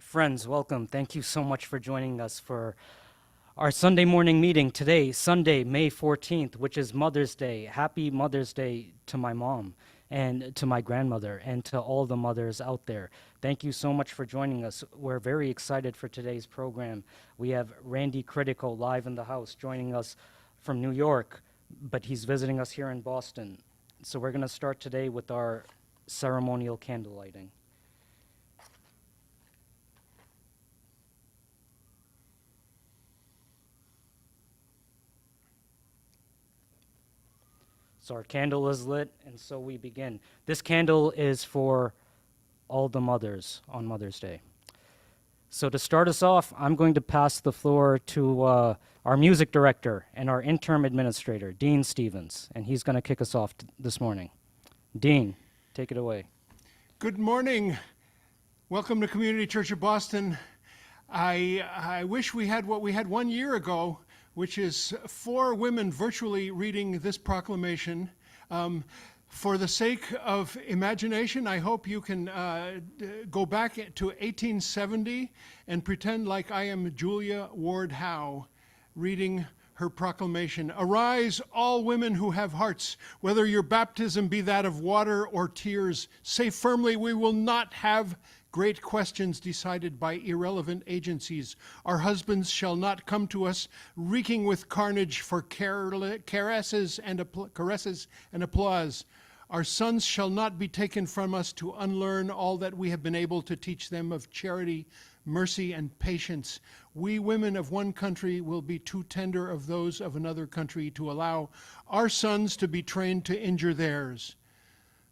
Friends, welcome. Thank you so much for joining us for our Sunday morning meeting today, Sunday, May 14th, which is Mother's Day. Happy Mother's Day to my mom and to my grandmother and to all the mothers out there. Thank you so much for joining us. We're very excited for today's program. We have Randy Credico live in the house joining us from New York, but he's visiting us here in Boston. So we're going to start today with our ceremonial candle lighting. So our candle is lit, and so we begin. This candle is for all the mothers on Mother's Day. So to start us off, I'm going to pass the floor to our music director and our interim administrator, Dean Stevens, and he's going to kick us off this morning. Dean, take it away. Good morning. Welcome to Community Church of Boston. I wish we had what we had 1 year ago, which is 4 women virtually reading this proclamation. For the sake of imagination, I hope you can go back to 1870 and pretend like I am Julia Ward Howe reading her proclamation. Arise, all women who have hearts, whether your baptism be that of water or tears. Say firmly, we will not have great questions decided by irrelevant agencies. Our husbands shall not come to us reeking with carnage for caresses and applause. Our sons shall not be taken from us to unlearn all that we have been able to teach them of charity, mercy, and patience. We women of one country will be too tender of those of another country to allow our sons to be trained to injure theirs.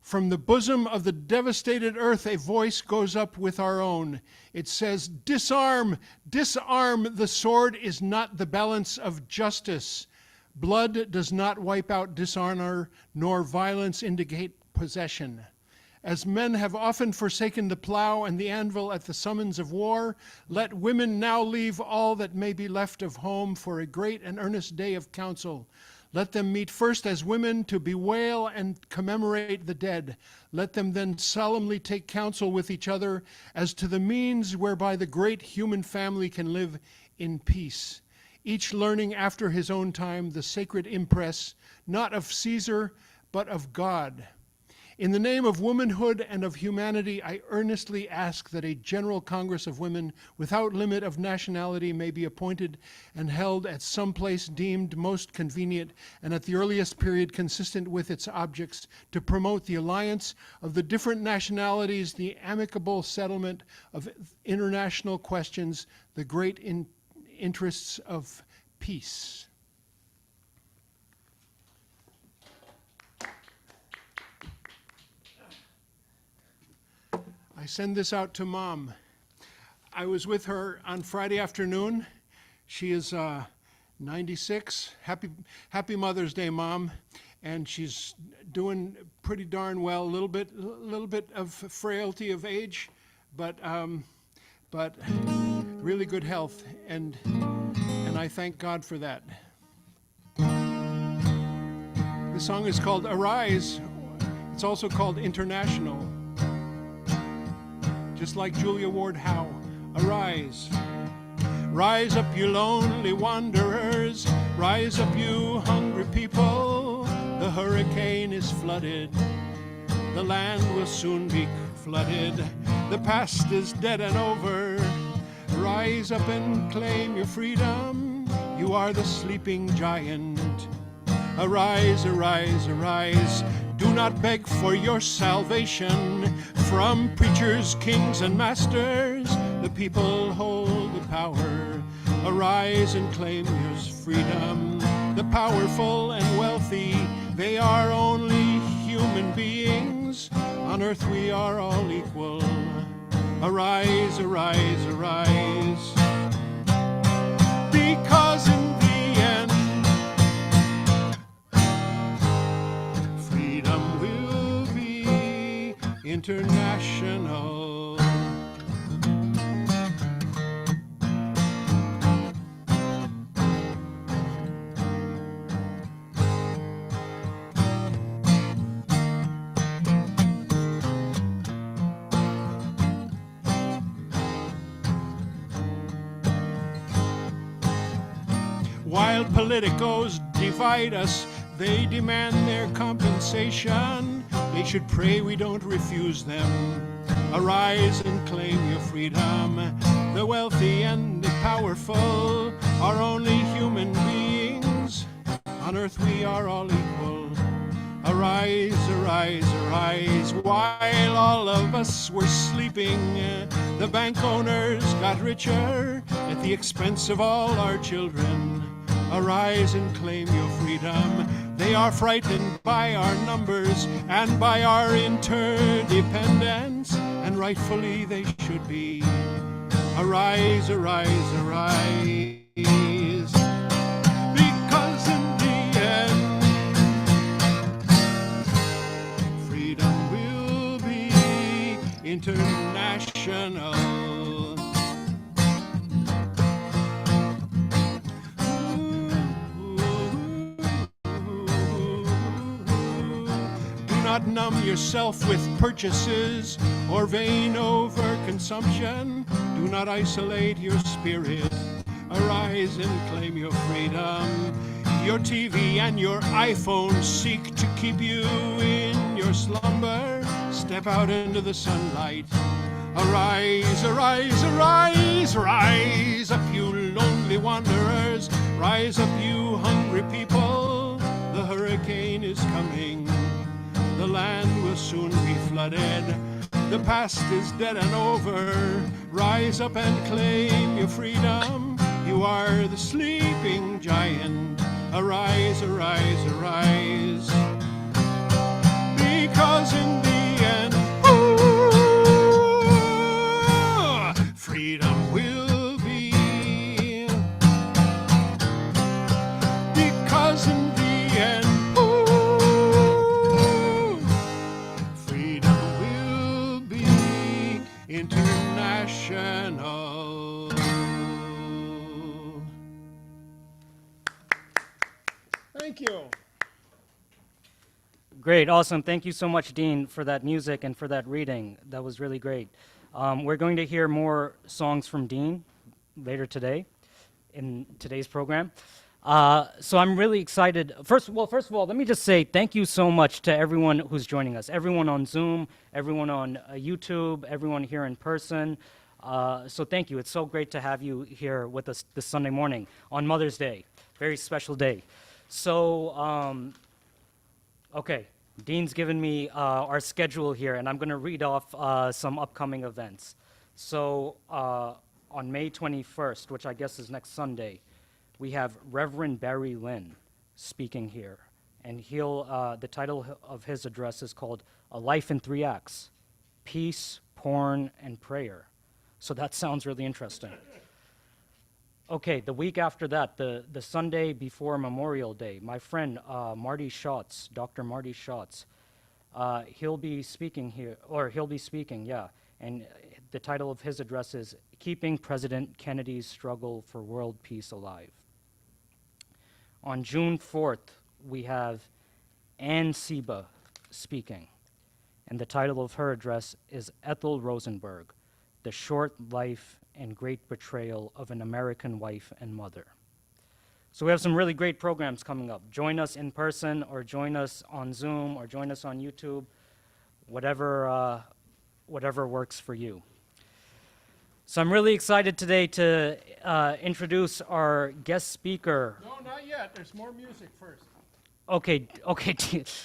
From the bosom of the devastated earth, a voice goes up with our own. It says, disarm, disarm. The sword is not the balance of justice. Blood does not wipe out dishonor, nor violence indicate possession. As men have often forsaken the plow and the anvil at the summons of war, let women now leave all that may be left of home for a great and earnest day of council. Let them meet first as women to bewail and commemorate the dead. Let them then solemnly take counsel with each other as to the means whereby the great human family can live in peace, each learning after his own time the sacred impress, not of Caesar, but of God. In the name of womanhood and of humanity, I earnestly ask that a General Congress of Women without limit of nationality may be appointed and held at some place deemed most convenient and at the earliest period consistent with its objects to promote the alliance of the different nationalities, the amicable settlement of international questions, the great interests of peace. I send this out to Mom. I was with her on Friday afternoon. She is 96. Happy Mother's Day, Mom. And she's doing pretty darn well. A little bit of frailty of age, but really good health, and I thank God for that. The song is called Arise. It's also called International. Just like Julia Ward Howe, arise. Rise up, you lonely wanderers. Rise up, you hungry people. The hurricane is flooded. The land will soon be flooded. The past is dead and over. Rise up and claim your freedom. You are the sleeping giant. Arise, arise, arise. Do not beg for your salvation from preachers, kings, and masters. The people hold the power. Arise and claim your freedom. The powerful and wealthy, they are only human beings. On earth we are all equal. Arise, arise, arise. Because in the end, freedom will be international. While politicos divide us, they demand their compensation. They should pray we don't refuse them. Arise and claim your freedom. The wealthy and the powerful are only human beings. On earth we are all equal. Arise, arise, arise. While all of us were sleeping, the bank owners got richer at the expense of all our children. Arise and claim your freedom. They are frightened by our numbers and by our interdependence, and rightfully they should be. Arise, arise, arise. Because in the end, freedom will be international. Do not numb yourself with purchases or vain overconsumption. Do not isolate your spirit. Arise and claim your freedom. Your TV and your iPhone seek to keep you in your slumber. Step out into the sunlight. Arise, arise, arise, rise up, you lonely wanderers. Rise up, you hungry people. The hurricane is coming. The land will soon be flooded. The past is dead and over. Rise up and claim your freedom. You are the sleeping giant. Arise, arise, arise. Because in the end, freedom will be. Because in the end, freedom will be international. Thank you. Great, awesome. Thank you so much, Dean, for that music and for that reading. That was really great. We're going to hear more songs from Dean later today in today's program. So I'm really excited. First of all, let me just say thank you so much to everyone who's joining us, everyone on Zoom, everyone on YouTube, everyone here in person. So thank you. It's so great to have you here with us this Sunday morning on Mother's Day, very special day. So, okay, Dean's given me our schedule here, and I'm going to read off some upcoming events. So on May 21st, which I guess is next Sunday, we have Reverend Barry Lynn speaking here, and the title of his address is called A Life in Three Acts: Peace, Porn, and Prayer. So that sounds really interesting. Okay, the week after that, the Sunday before Memorial Day, my friend Marty Schatz, Dr. Marty Schatz, he'll be speaking, yeah, and the title of his address is Keeping President Kennedy's Struggle for World Peace Alive. On June 4th, we have Ann Seba speaking, and the title of her address is Ethel Rosenberg, The Short Life and Great Betrayal of an American Wife and Mother. So we have some really great programs coming up. Join us in person, or join us on Zoom, or join us on YouTube, whatever works for you. So I'm really excited today to introduce our guest speaker. No, not yet. There's more music first. Okay,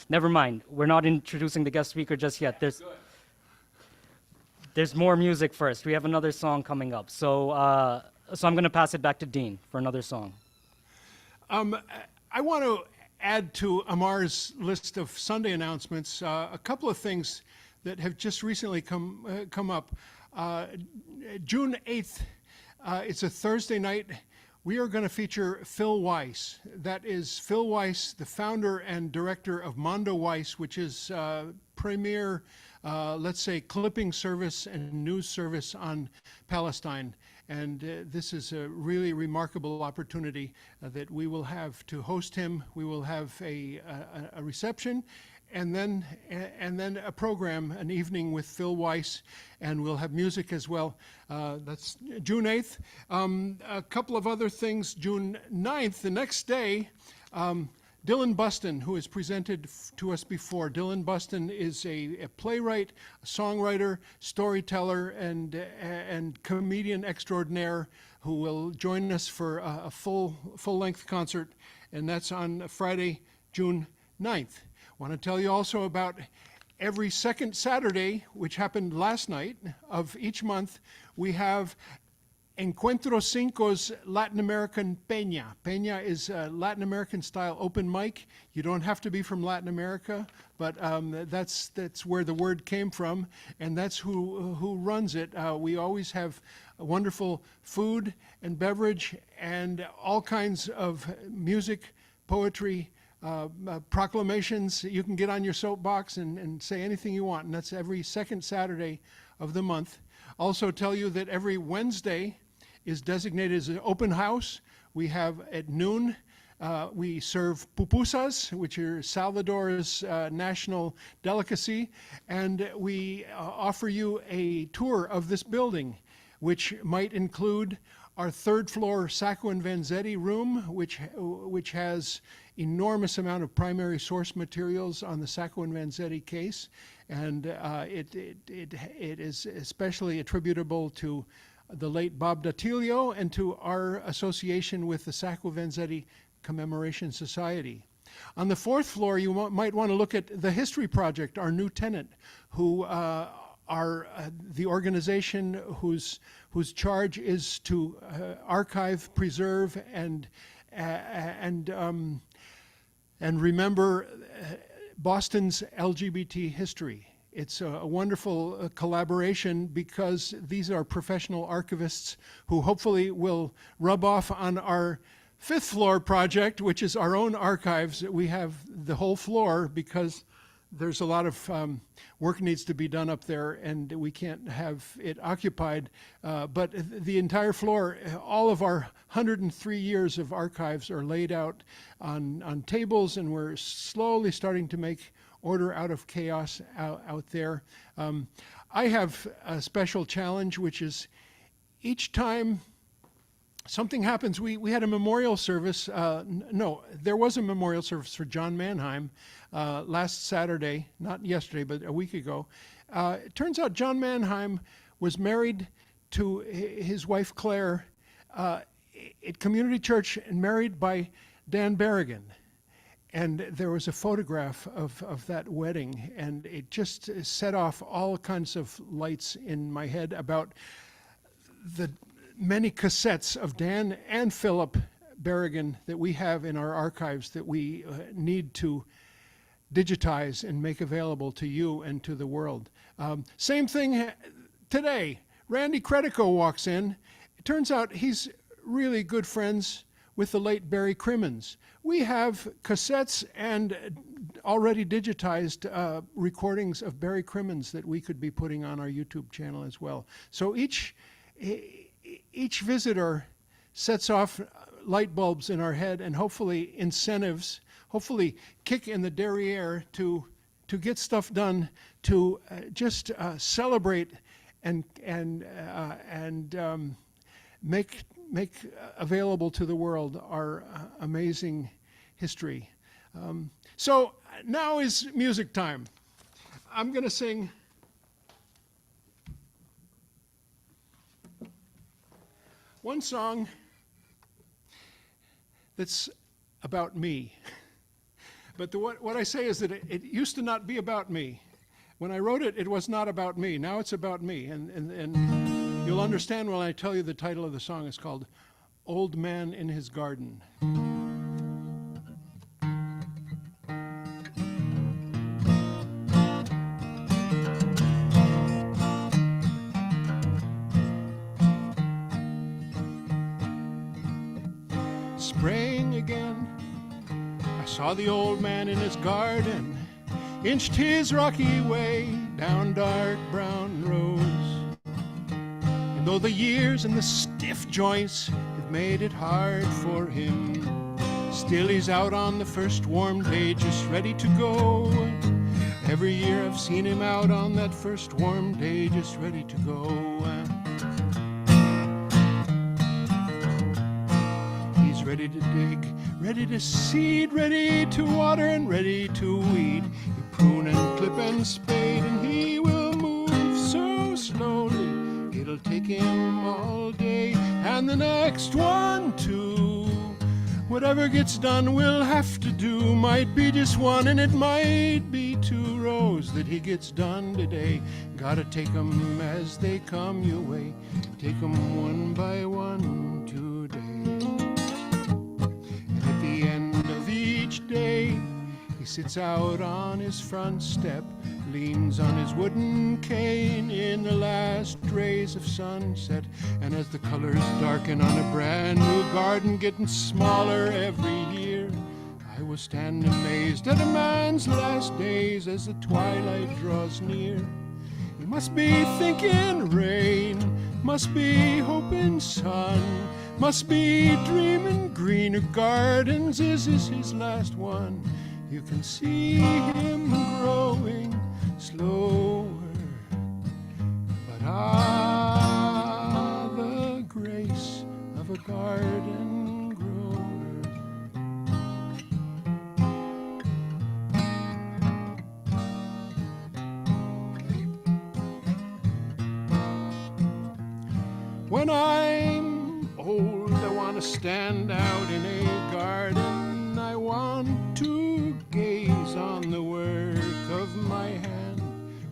never mind. We're not introducing the guest speaker just yet. There's more music first. We have another song coming up. So I'm going to pass it back to Dean for another song. I want to add to Amar's list of Sunday announcements a couple of things that have just recently come up. June 8th, it's a Thursday night. We are going to feature Phil Weiss. That is Phil Weiss, the founder and director of Mondo Weiss, which is premier, let's say, clipping service and news service on Palestine. And this is a really remarkable opportunity that we will have to host him. We will have a reception, and then a program, an evening with Phil Weiss, and we'll have music as well. That's June 8th. A couple of other things. June 9th, the next day, Dylan Buston, who has presented to us before. Dylan Buston is a playwright, a songwriter, storyteller, and comedian extraordinaire who will join us for a full-length concert, and that's on Friday, June 9th. I want to tell you also about every second Saturday, which happened last night, of each month, we have Encuentro Cinco's Latin American Peña. Peña is a Latin American style open mic. You don't have to be from Latin America, but that's where the word came from, and that's who runs it. We always have wonderful food and beverage and all kinds of music, poetry, proclamations. You can get on your soapbox and say anything you want, and that's every second Saturday of the month. Also tell you that every Wednesday is designated as an open house. We have at noon, we serve pupusas, which are Salvador's national delicacy, and we offer you a tour of this building, which might include our third floor Sacco and Vanzetti room, which has enormous amount of primary source materials on the Sacco and Vanzetti case, and it is especially attributable to the late Bob Datilio and to our association with the Sacco Vanzetti Commemoration Society. On the fourth floor, you might want to look at the History Project, our new tenant, who are the organization whose charge is to archive, preserve, and remember Boston's LGBT history. It's a wonderful collaboration because these are professional archivists who hopefully will rub off on our fifth floor project, which is our own archives. We have the whole floor because there's a lot of work needs to be done up there and we can't have it occupied. But the entire floor, all of our 103 years of archives are laid out on tables, and we're slowly starting to make order out of chaos out there. I have a special challenge, which is each time something happens, we had a memorial service. No, there was a memorial service for John Mannheim last Saturday, not yesterday, but a week ago. It turns out John Mannheim was married to his wife Claire at Community Church and married by Dan Berrigan. And there was a photograph of that wedding, and it just set off all kinds of lights in my head about the many cassettes of Dan and Philip Berrigan that we have in our archives that we need to digitize and make available to you and to the world. Same thing today. Randy Credico walks in. It turns out he's really good friends with the late Barry Crimmins. We have cassettes and already digitized recordings of Barry Crimmins that we could be putting on our YouTube channel as well. So each visitor sets off light bulbs in our head and hopefully incentives, hopefully kick in the derriere to get stuff done, to just celebrate and make available to the world our amazing history. So now is music time. I'm going to sing one song that's about me. But what I say is that it used to not be about me. When I wrote it, it was not about me. Now it's about me. And you'll understand when I tell you the title of the song. It's called Old Man in His Garden. Spring again, I saw the old man in his garden, inched his rocky way down dark brown roads. And though the years and the stiff joints have made it hard for him, still he's out on the first warm day, just ready to go. Every year I've seen him out on that first warm day, just ready to go. He's ready to dig, ready to seed, ready to water, and ready to weed. You prune and clip and spade, and he will move so slowly, it'll take him all day, and the next one too. Whatever gets done will have to do, might be just one, and it might be 2 rows that he gets done today. Gotta take 'em as they come your way, take 'em one by one today. And at the end of each day, he sits out on his front step, leans on his wooden cane in the last rays of sunset. And as the colors darken on a brand new garden getting smaller every year, I will stand amazed at a man's last days as the twilight draws near. He must be thinking rain, must be hoping sun, must be dreaming greener gardens. Is this his last one? You can see him growing slower, but the grace of a garden grower. When I'm old, I want to stand out in a garden. I want to gaze on the work of my hand.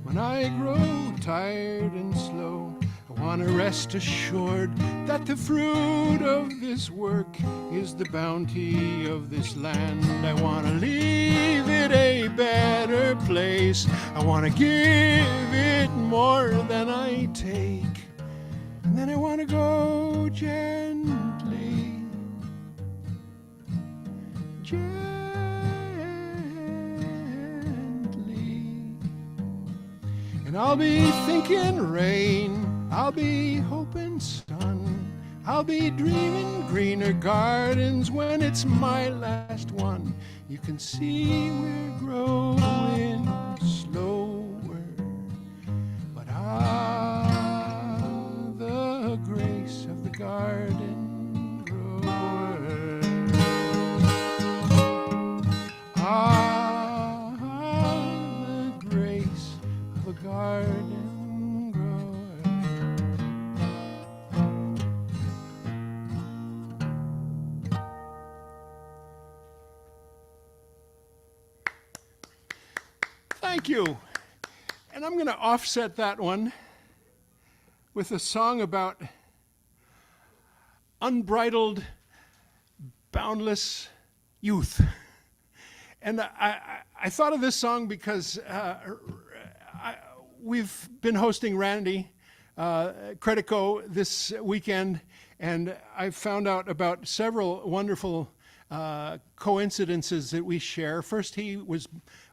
When I grow tired and slow, I want to rest assured that the fruit of this work is the bounty of this land. I want to leave it a better place. I want to give it more than I take. And then I want to go gently, and I'll be thinking rain, I'll be hoping sun, I'll be dreaming greener gardens when it's my last one. You can see we're growing slower, but the grace of the garden grower. The grace of a garden grower. Thank you. And I'm going to offset that one with a song about unbridled, boundless youth. And I thought of this song because we've been hosting Randy Credico this weekend, and I found out about several wonderful coincidences that we share. First, he was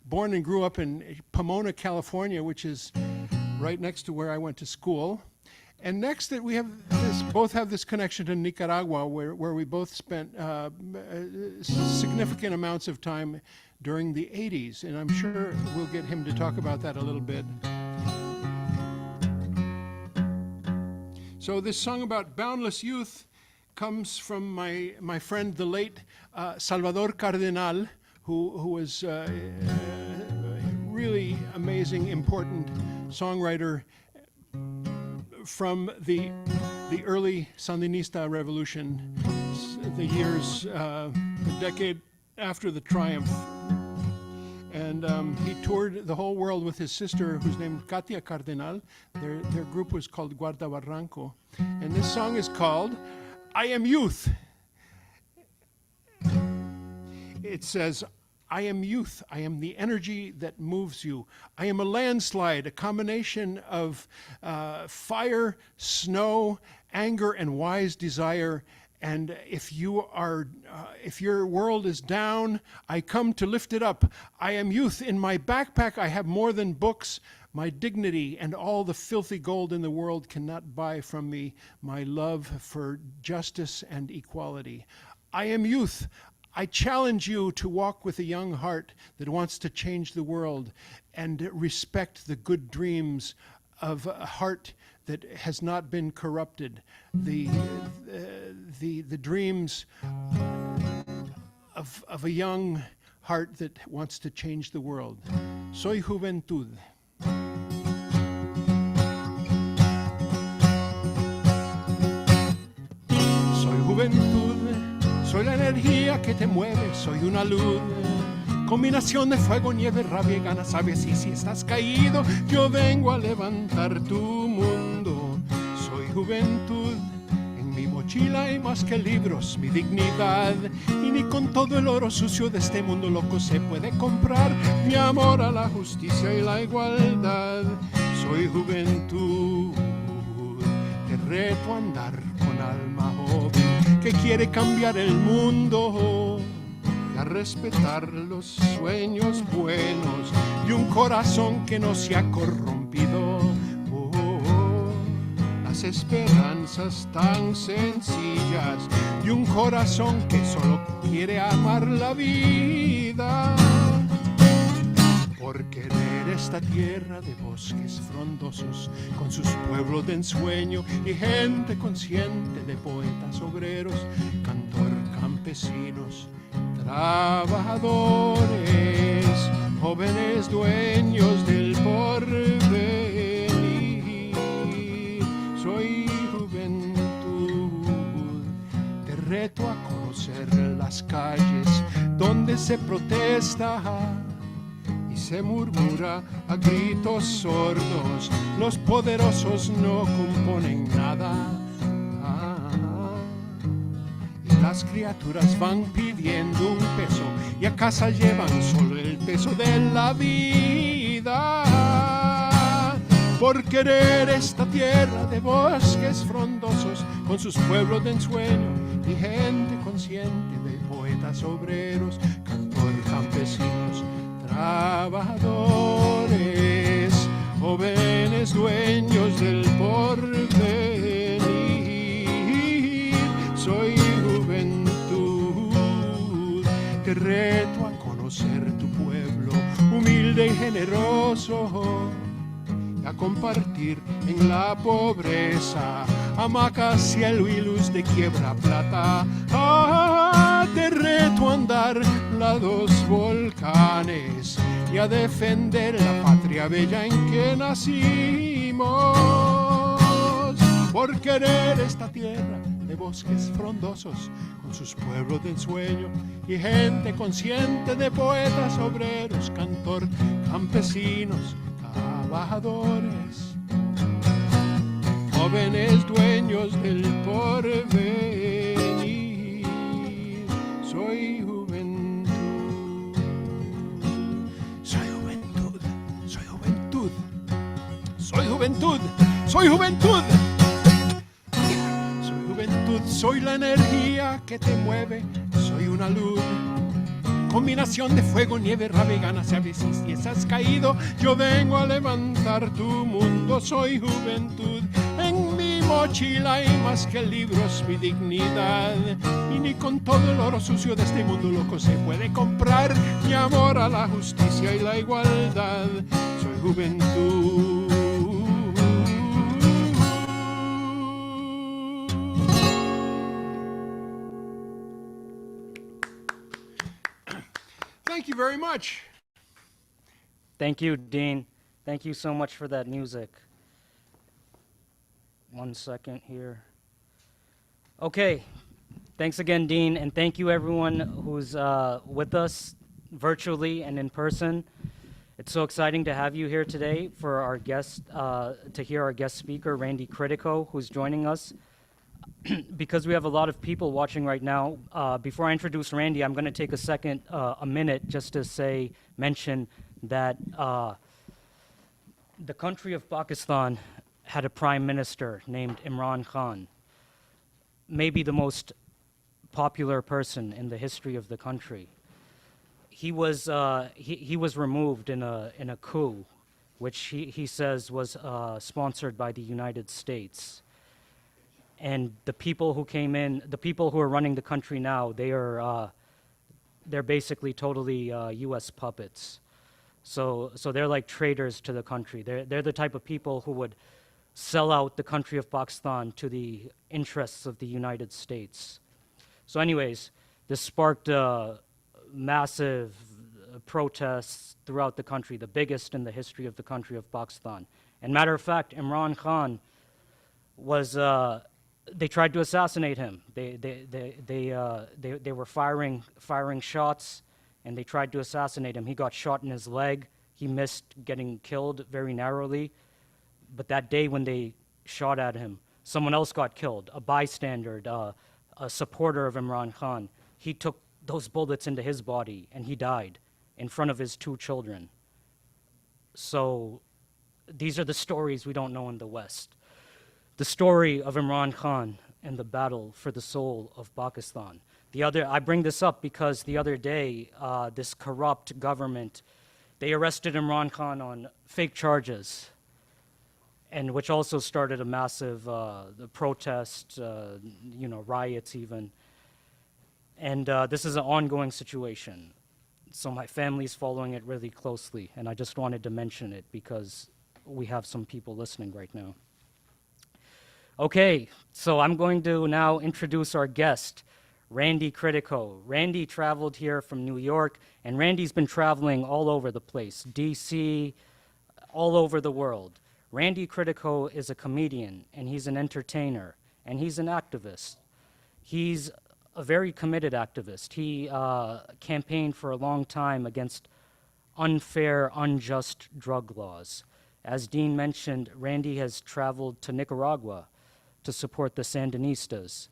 born and grew up in Pomona, California, which is right next to where I went to school. And next, that we have both have this connection to Nicaragua, where we both spent significant amounts of time during the 80s. And I'm sure we'll get him to talk about that a little bit. So this song about boundless youth comes from my friend, the late Salvador Cardenal, who was a really amazing, important songwriter from the early Sandinista revolution, the years, the decade after the triumph. And he toured the whole world with his sister, who's named Katia Cardenal. Their group was called Guarda Barranco. And this song is called I Am Youth. It says, I am youth. I am the energy that moves you. I am a landslide, a combination of fire, snow, anger, and wise desire. And if your world is down, I come to lift it up. I am youth. In my backpack, I have more than books. My dignity and all the filthy gold in the world cannot buy from me my love for justice and equality. I am youth. I challenge you to walk with a young heart that wants to change the world and respect the good dreams of a heart that has not been corrupted, the dreams of a young heart that wants to change the world. Soy juventud. Soy juventud, soy la energía que te mueve, soy una luz. Combinación de fuego, nieve, rabia y ganas, sabes, y si estás caído, yo vengo a levantar tu mundo. Soy juventud, en mi mochila hay más que libros, mi dignidad, y ni con todo el oro sucio de este mundo loco se puede comprar mi amor a la justicia y la igualdad. Soy juventud, te reto a andar con alma joven, que quiere cambiar el mundo, a respetar los sueños buenos y un corazón que no se ha corrompido. Las esperanzas tan sencillas y un corazón que solo quiere amar la vida. Por querer esta tierra de bosques frondosos, con sus pueblos de ensueño y gente consciente de poetas obreros, cantor, campesinos, trabajadores, jóvenes dueños del porvenir. Soy juventud, te reto a conocer las calles donde se protesta y se murmura a gritos sordos. Los poderosos no componen nada. Las criaturas van pidiendo un peso y a casa llevan solo el peso de la vida. Por querer esta tierra de bosques frondosos, con sus pueblos de ensueño y gente consciente de poetas obreros, cantor, campesinos, trabajadores, jóvenes dueños del porvenir. Soy te reto a conocer tu pueblo, humilde y generoso, a compartir en la pobreza, hamaca, cielo y luz de quiebra plata. Te reto a andar lados volcanes y a defender la patria bella en que nacimos. Por querer esta tierra de bosques frondosos, con sus pueblos de ensueño y gente consciente de poetas obreros, cantor, campesinos, trabajadores, jóvenes dueños del porvenir. Soy juventud, soy juventud, soy juventud, soy juventud, soy juventud. Soy la energía que te mueve, soy una luz. Combinación de fuego, nieve, rabia y ganas, sabes, y si estás caído, yo vengo a levantar tu mundo. Soy juventud, en mi mochila hay más que libros, mi dignidad, y ni con todo el oro sucio de este mundo loco se puede comprar mi amor a la justicia y la igualdad. Soy juventud. Thank you very much. Thank you, Dean. Thank you so much for that music. 1 second here. Okay. Thanks again, Dean, and thank you everyone who's with us virtually and in person. It's so exciting to have you here today for our guest, to hear our guest speaker, Randy Credico, who's joining us. Because we have a lot of people watching right now, before I introduce Randy, I'm going to take a minute just to mention that the country of Pakistan had a prime minister named Imran Khan, maybe the most popular person in the history of the country. He was removed in a coup, which he says was sponsored by the United States. And the people who came in, the people who are running the country now, they're basically totally U.S. puppets. So they're like traitors to the country. They're the type of people who would sell out the country of Pakistan to the interests of the United States. So anyways, this sparked massive protests throughout the country, the biggest in the history of the country of Pakistan. And matter of fact, Imran Khan was, they tried to assassinate him. They were firing shots, and they tried to assassinate him. He got shot in his leg. He missed getting killed very narrowly. But that day when they shot at him, someone else got killed, a bystander, a supporter of Imran Khan. He took those bullets into his body, and he died in front of his 2 children. So these are the stories we don't know in the West. The story of Imran Khan and the battle for the soul of Pakistan. I bring this up because the other day, this corrupt government, they arrested Imran Khan on fake charges, and which also started a massive protest, riots even. And this is an ongoing situation. So my family's following it really closely, and I just wanted to mention it because we have some people listening right now. Okay, so I'm going to now introduce our guest, Randy Credico. Randy traveled here from New York, and Randy's been traveling all over the place, DC, all over the world. Randy Credico is a comedian, and he's an entertainer, and he's an activist. He's a very committed activist. He campaigned for a long time against unfair, unjust drug laws. As Dean mentioned, Randy has traveled to Nicaragua to support the Sandinistas.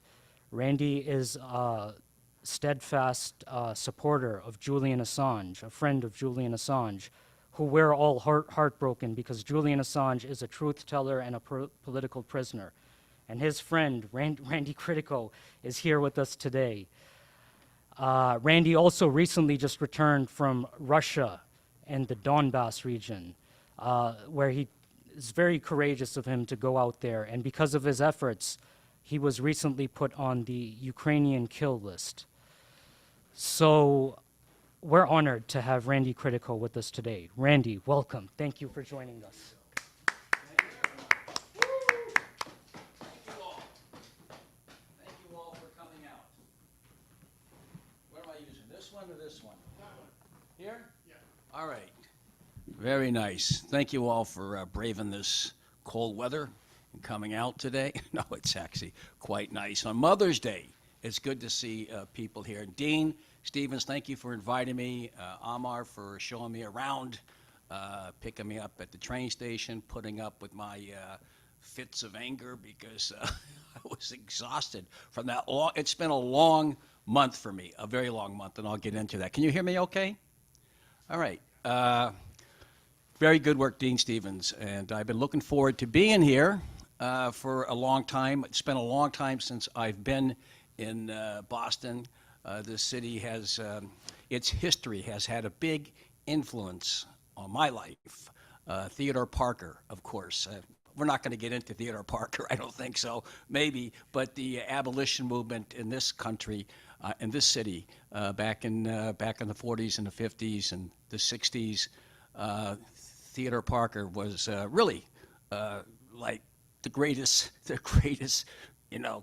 Randy is a steadfast supporter of Julian Assange, a friend of Julian Assange, who we're all heartbroken because Julian Assange is a truth teller and a political prisoner. And his friend, Randy Credico, is here with us today. Randy also recently just returned from Russia and the Donbass region, where it's very courageous of him to go out there. And because of his efforts, he was recently put on the Ukrainian kill list. So we're honored to have Randy Credico with us today. Randy, welcome. Thank you for joining us. Here? Yeah. All right. Very nice. Thank you all for braving this cold weather and coming out today. No, it's actually quite nice. On Mother's Day, it's good to see people here. Dean Stevens, thank you for inviting me. Amar for showing me around, picking me up at the train station, putting up with my fits of anger because I was exhausted from that long. It's been a long month for me, a very long month, and I'll get into that. Can you hear me okay? All right. Very good work, Dean Stevens, and I've been looking forward to being here for a long time. It's been a long time since I've been in Boston. This city has, its history has had a big influence on my life. Theodore Parker, of course. We're not going to get into Theodore Parker, I don't think so, maybe, but the abolition movement in this country, in this city, back in the 40s and the 50s and the 60s, Theodore Parker was really like the greatest,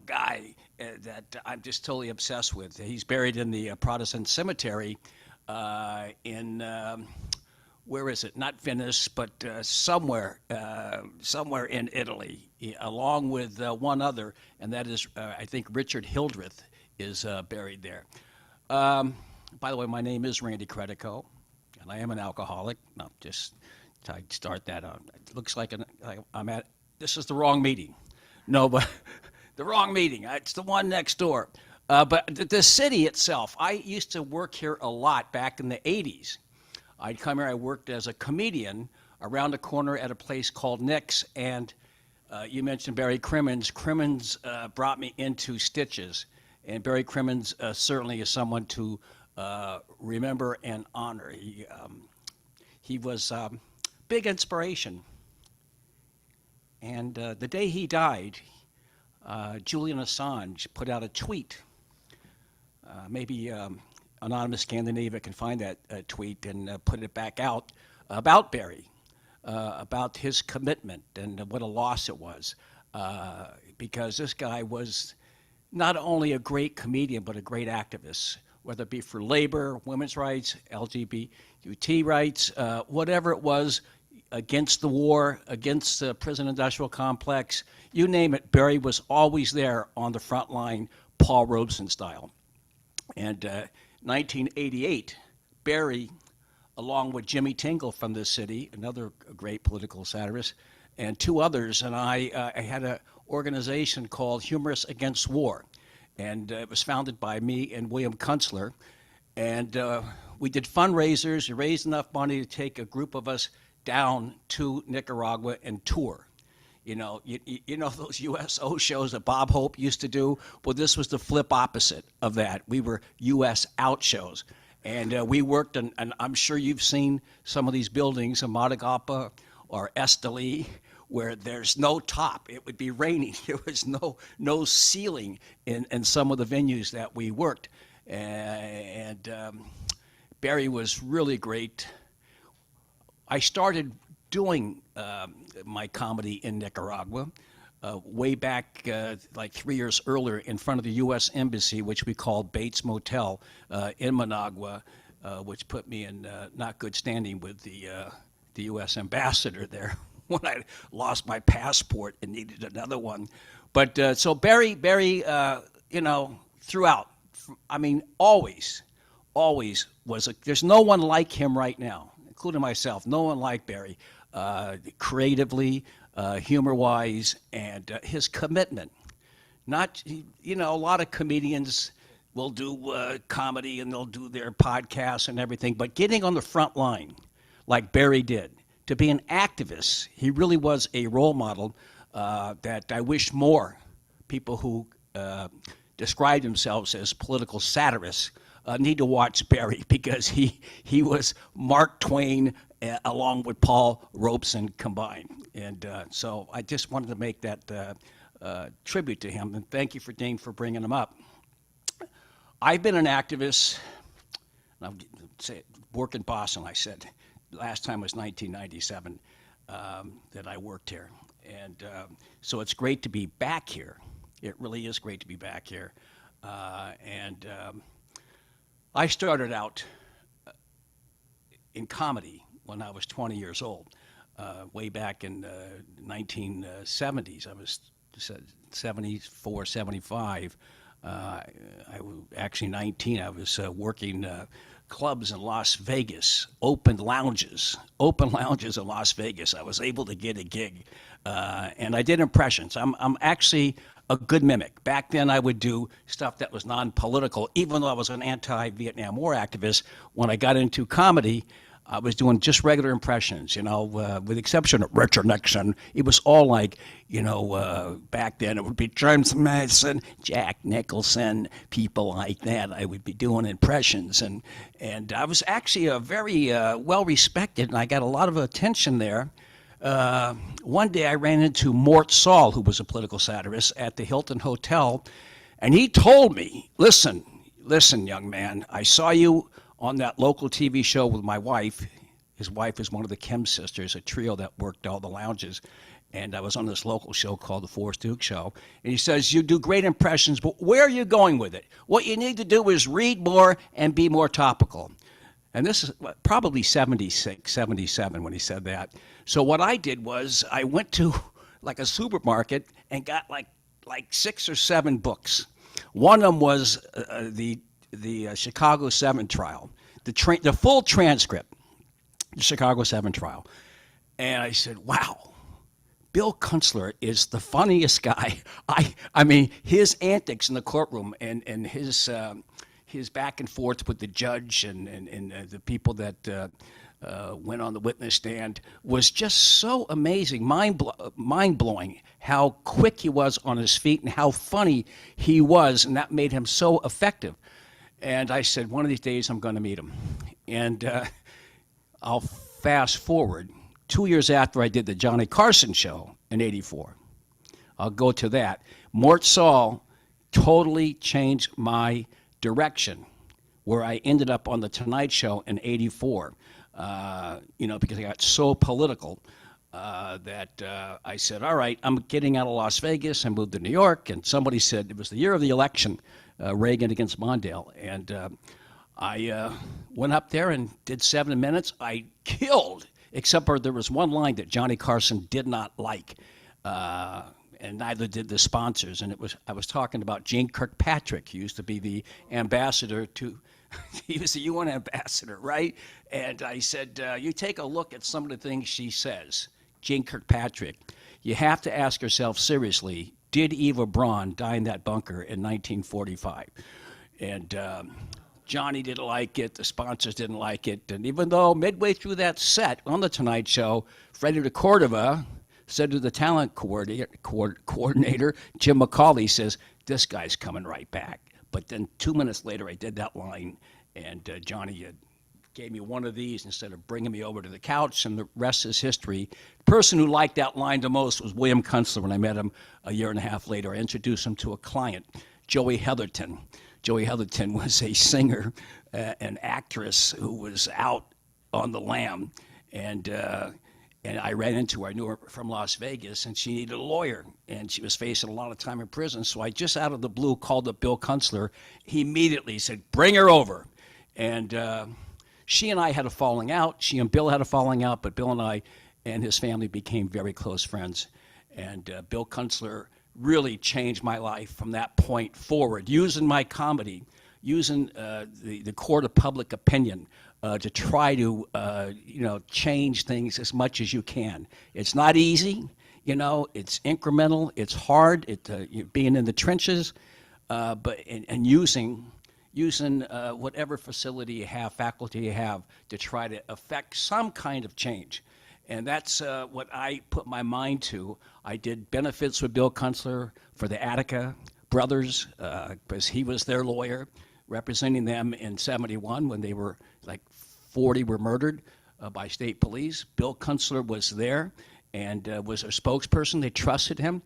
guy that I'm just totally obsessed with. He's buried in the Protestant cemetery in where is it? Not Venice, but somewhere in Italy, along with one other, and that is, I think, Richard Hildreth is buried there. By the way, my name is Randy Credico, and I am an alcoholic. No, just to start that out. It looks like this is the wrong meeting. No, but the wrong meeting. It's the one next door. But the city itself, I used to work here a lot back in the 80s. I'd come here, I worked as a comedian around the corner at a place called Nick's, and you mentioned Barry Crimmins. Crimmins brought me into Stitches, and Barry Crimmins certainly is someone to remember and honor. He was big inspiration. And the day he died, Julian Assange put out a tweet. Maybe Anonymous Scandinavia can find that tweet and put it back out. about Barry, about his commitment and what a loss it was, because this guy was not only a great comedian, but a great activist, whether it be for labor, women's rights, LGBT rights, whatever it was, against the war, against the prison industrial complex, you name it, Barry was always there on the front line, Paul Robeson style. And 1988, Barry, along with Jimmy Tingle from this city, another great political satirist, and two others, and I had an organization called Humorists Against War. And it was founded by me and William Kunstler. And we did fundraisers. We raised enough money to take a group of us down to Nicaragua and tour. You know those USO shows that Bob Hope used to do? Well, this was the flip opposite of that. We were US out shows. And we worked, and I'm sure you've seen some of these buildings in Matagalpa or Esteli, where there's no top. It would be raining. There was no ceiling in some of the venues that we worked. And Barry was really great. I started doing my comedy in Nicaragua way back like 3 years earlier in front of the U.S. Embassy, which we called Bates Motel in Managua, which put me in not good standing with the U.S. ambassador there when I lost my passport and needed another one. But so Barry, throughout, I mean, always was there's no one like him right now, including myself, no one like Barry, creatively, humor-wise, and his commitment. Not, a lot of comedians will do comedy and they'll do their podcasts and everything, but getting on the front line like Barry did, to be an activist, he really was a role model that I wish more people who describe themselves as political satirists need to watch Barry, because he was Mark Twain along with Paul Robeson combined. And so I just wanted to make that tribute to him, and thank you, Dean, for bringing him up. I've been an activist, I'll say it, work in Boston, I said. Last time was 1997 that I worked here. And so it's great to be back here. It really is great to be back here. And I started out in comedy when I was 20 years old, way back in the 1970s. I was 74, 75. I was actually 19. I was working clubs in Las Vegas, open lounges in Las Vegas. I was able to get a gig, and I did impressions. I'm actually a good mimic. Back then, I would do stuff that was non-political, even though I was an anti-Vietnam War activist. When I got into comedy, I was doing just regular impressions, with the exception of Richard Nixon. It was all like, back then it would be James Madison, Jack Nicholson, people like that. I would be doing impressions. And I was actually a very well-respected, and I got a lot of attention there. One day I ran into Mort Saul, who was a political satirist, at the Hilton Hotel, and he told me, listen, young man, I saw you on that local TV show with my wife. His wife is one of the Kim sisters, a trio that worked all the lounges. And I was on this local show called The Forrest Duke Show. And he says, you do great impressions, but where are you going with it? What you need to do is read more and be more topical. And this is probably 76, 77 when he said that. So what I did was I went to like a supermarket and got like 6 or 7 books. One of them was the Chicago 7 trial, the full transcript, the Chicago 7 trial. And I said, wow, Bill Kunstler is the funniest guy. I mean, his antics in the courtroom and his back and forth with the judge and the people that went on the witness stand was just so amazing, mind-blowing how quick he was on his feet and how funny he was, and that made him so effective. And I said, one of these days I'm going to meet him. And I'll fast forward 2 years after I did the Johnny Carson show in '84. I'll go to that. Mort Saul totally changed my direction, where I ended up on the Tonight Show in '84. because I got so political that I said, all right, I'm getting out of Las Vegas. I moved to New York, and somebody said it was the year of the election, Reagan against Mondale. And I went up there and did 7 minutes. I killed, except for there was one line that Johnny Carson did not like. And neither did the sponsors. And I was talking about Jeane Kirkpatrick. He used to be the ambassador to, he was the UN ambassador, right? And I said, you take a look at some of the things she says, Jeane Kirkpatrick. You have to ask yourself seriously, did Eva Braun die in that bunker in 1945? And Johnny didn't like it, the sponsors didn't like it. And even though midway through that set on The Tonight Show, Freddie DeCordova said to the talent coordinator, Jim McCauley, says, this guy's coming right back. But then 2 minutes later, I did that line, and Johnny gave me one of these instead of bringing me over to the couch, and the rest is history. The person who liked that line the most was William Kunstler. When I met him a year and a half later, I introduced him to a client, Joey Heatherton. Joey Heatherton was a singer, an actress who was out on the lam, and I ran into her. I knew her from Las Vegas, and she needed a lawyer, and she was facing a lot of time in prison. So I just out of the blue called up Bill Kunstler. He immediately said, bring her over. And she and I had a falling out. She and Bill had a falling out, but Bill and I and his family became very close friends. And Bill Kunstler really changed my life from that point forward, using my comedy, using the court of public opinion to try to, change things as much as you can. It's not easy, it's incremental, it's hard, being in the trenches, but using whatever facility you have, faculty you have, to try to affect some kind of change. And that's what I put my mind to. I did benefits with Bill Kunstler for the Attica brothers, because he was their lawyer, representing them in '71 when they were like 40 were murdered by state police. Bill Kunstler was there and was their spokesperson. They trusted him.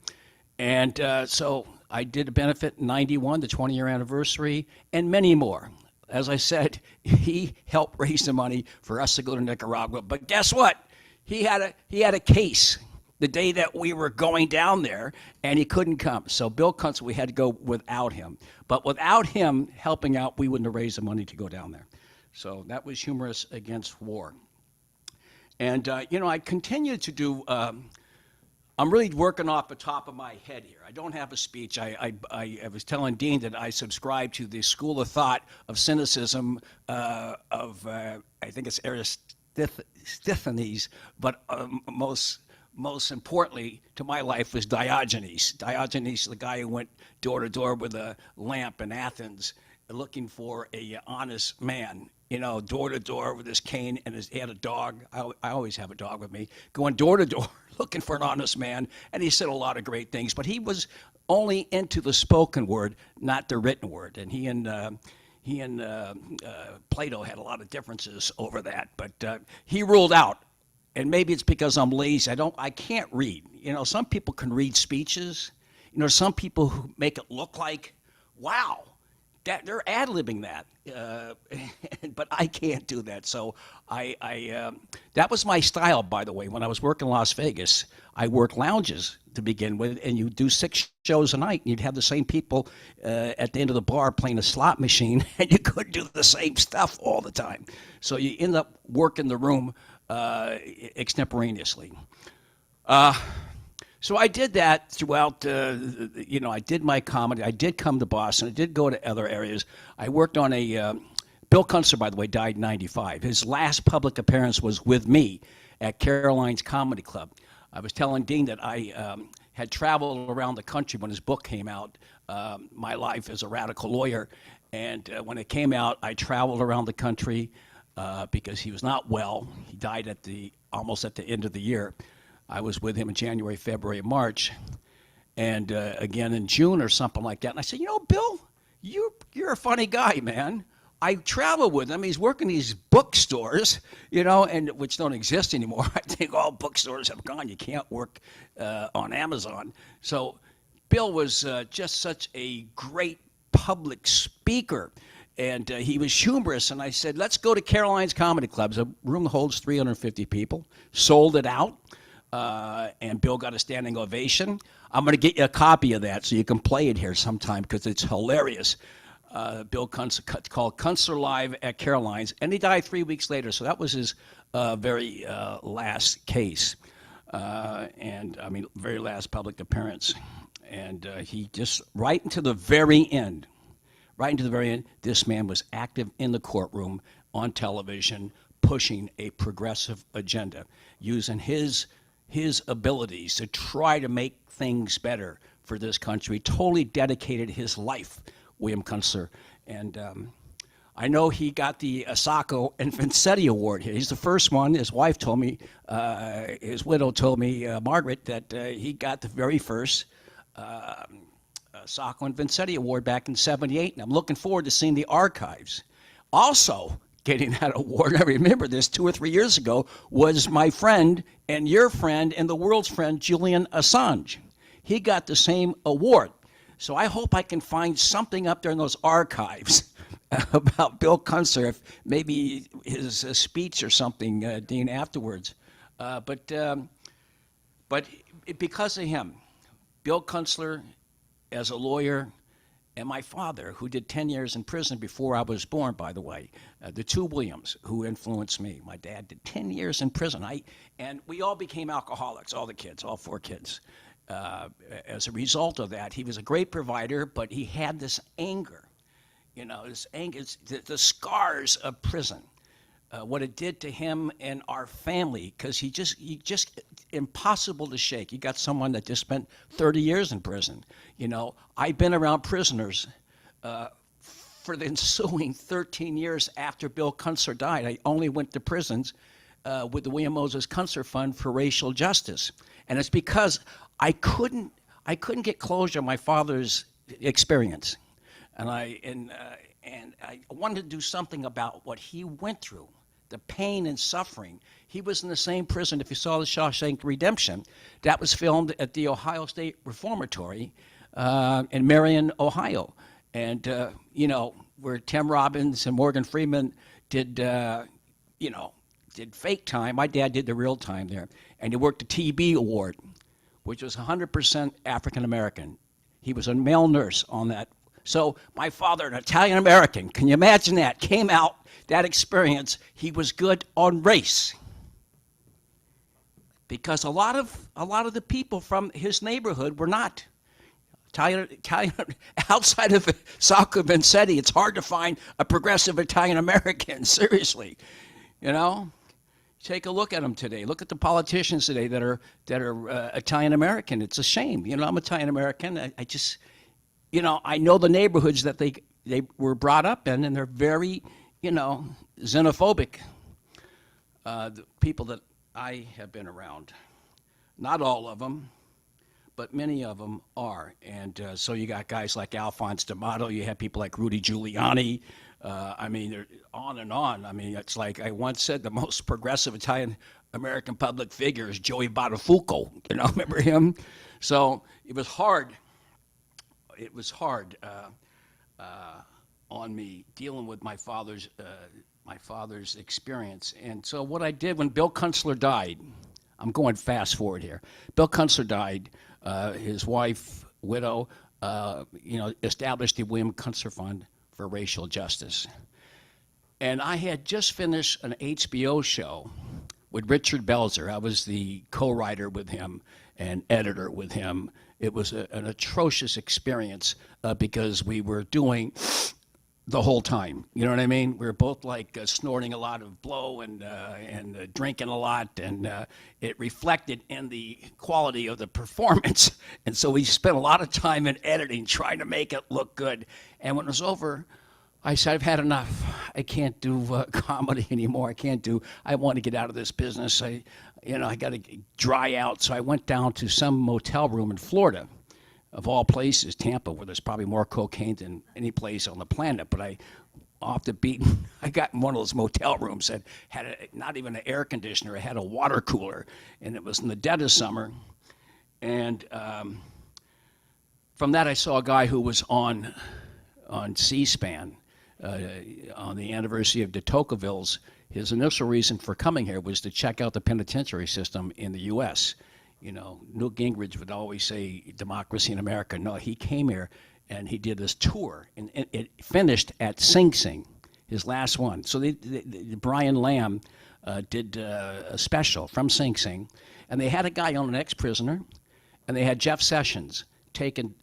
And so I did a benefit in '91, the 20-year anniversary, and many more. As I said, he helped raise the money for us to go to Nicaragua. But guess what? He had a case the day that we were going down there, and he couldn't come. So Bill Kunstler, we had to go without him. But without him helping out, we wouldn't have raised the money to go down there. So that was Humorous Against War. And, I continue to do, I'm really working off the top of my head here. I don't have a speech. I was telling Dean that I subscribe to the school of thought of cynicism I think it's Aristophanes, but most importantly to my life was Diogenes. Diogenes, the guy who went door to door with a lamp in Athens looking for a honest man, door to door with his cane, and he had a dog. I always have a dog with me, going door to door looking for an honest man, and he said a lot of great things, but he was only into the spoken word, not the written word, and he and Plato had a lot of differences over that, but he ruled out. And maybe it's because I'm lazy. I can't read. Some people can read speeches. Some people who make it look like, wow, that they're ad-libbing that. But I can't do that. So that was my style, by the way. When I was working in Las Vegas, I worked lounges to begin with, and you do 6 shows a night, and you'd have the same people at the end of the bar playing a slot machine, and you couldn't do the same stuff all the time. So you end up working the room extemporaneously. So I did that throughout, I did my comedy. I did come to Boston. I did go to other areas. I worked on Bill Kunstler, by the way, died in '95. His last public appearance was with me at Caroline's Comedy Club. I was telling Dean that I had traveled around the country when his book came out, My Life as a Radical Lawyer. And when it came out, I traveled around the country because he was not well. He died almost at the end of the year. I was with him in January, February, March, and again in June or something like that. And I said, Bill, you're a funny guy, man. I travel with him. He's working these bookstores, and which don't exist anymore. I think all bookstores have gone. You can't work on Amazon. So Bill was just such a great public speaker. And he was humorous, and I said, let's go to Caroline's Comedy Club. A room that holds 350 people. Sold it out, and Bill got a standing ovation. I'm going to get you a copy of that so you can play it here sometime because it's hilarious. Bill Kunstler, called Kunstler Live at Caroline's, and he died 3 weeks later, so that was his very last case, and I mean, very last public appearance. And he just, right into the very end, this man was active in the courtroom, on television, pushing a progressive agenda, using his abilities to try to make things better for this country. Totally dedicated his life, William Kunstler. And I know he got the Asako and Vanzetti Award here. He's the first one. His wife told me, his widow told me, Margaret, that he got the very first Sacco and Vanzetti Award back in '78, and I'm looking forward to seeing the archives. Also getting that award, I remember this 2 or 3 years ago, was my friend and your friend and the world's friend, Julian Assange. He got the same award. So I hope I can find something up there in those archives about Bill Kunstler, if maybe his speech or something, Dean, afterwards. But because of him, Bill Kunstler, as a lawyer, and my father, who did 10 years in prison before I was born, by the way, the two Williams who influenced me. My dad did 10 years in prison, and we all became alcoholics, all the kids, all 4 kids. As a result of that, he was a great provider, but he had this anger, this anger, the scars of prison. What it did to him and our family, because he just impossible to shake. You got someone that just spent 30 years in prison. I've been around prisoners for the ensuing 13 years after Bill Kunstler died. I only went to prisons with the William Moses Kunstler Fund for racial justice, and it's because I couldn't get closure on my father's experience, and I wanted to do something about what he went through. The pain and suffering. He was in the same prison, if you saw the Shawshank Redemption, that was filmed at the Ohio State Reformatory in Marion, Ohio. And, where Tim Robbins and Morgan Freeman did fake time. My dad did the real time there. And he worked the TB Award, which was 100% African-American. He was a male nurse on that. So my father, an Italian-American, can you imagine that? Came out, that experience, he was good on race. Because a lot of the people from his neighborhood were not. Italian outside of Sacco and Vanzetti, it's hard to find a progressive Italian-American, seriously. Take a look at them today. Look at the politicians today that are Italian-American. It's a shame. I'm Italian-American. I know the neighborhoods that they were brought up in, and they're very, xenophobic. The people that I have been around, not all of them, but many of them are. And so you got guys like Alphonse D'Amato, you have people like Rudy Giuliani. They're on and on. It's like I once said, the most progressive Italian-American public figure is Joey Buttafuoco. Remember him? So it was hard. It was hard on me dealing with my father's experience. And so what I did when Bill Kunstler died, I'm going fast forward here. Bill Kunstler died. His wife, widow, established the William Kunstler Fund for Racial Justice. And I had just finished an HBO show with Richard Belzer. I was the co-writer with him and editor with him. It was an atrocious experience because we were doing the whole time. You know what I mean? We were both like snorting a lot of blow and drinking a lot, and it reflected in the quality of the performance. And so we spent a lot of time in editing trying to make it look good. And when it was over, I said, I've had enough. I can't do comedy anymore. I want to get out of this business. I got to dry out. So I went down to some motel room in Florida, of all places, Tampa, where there's probably more cocaine than any place on the planet. But I got in one of those motel rooms that had not even an air conditioner. It had a water cooler, and it was in the dead of summer. And from that, I saw a guy who was on C-SPAN on the anniversary of de Tocqueville's, his initial reason for coming here was to check out the penitentiary system in the U.S. You know, Newt Gingrich would always say democracy in America. No, he came here and he did this tour, and it finished at Sing Sing, his last one. So Brian Lamb did a special from Sing Sing, and they had a guy on, an ex-prisoner, and they had Jeff Sessions taking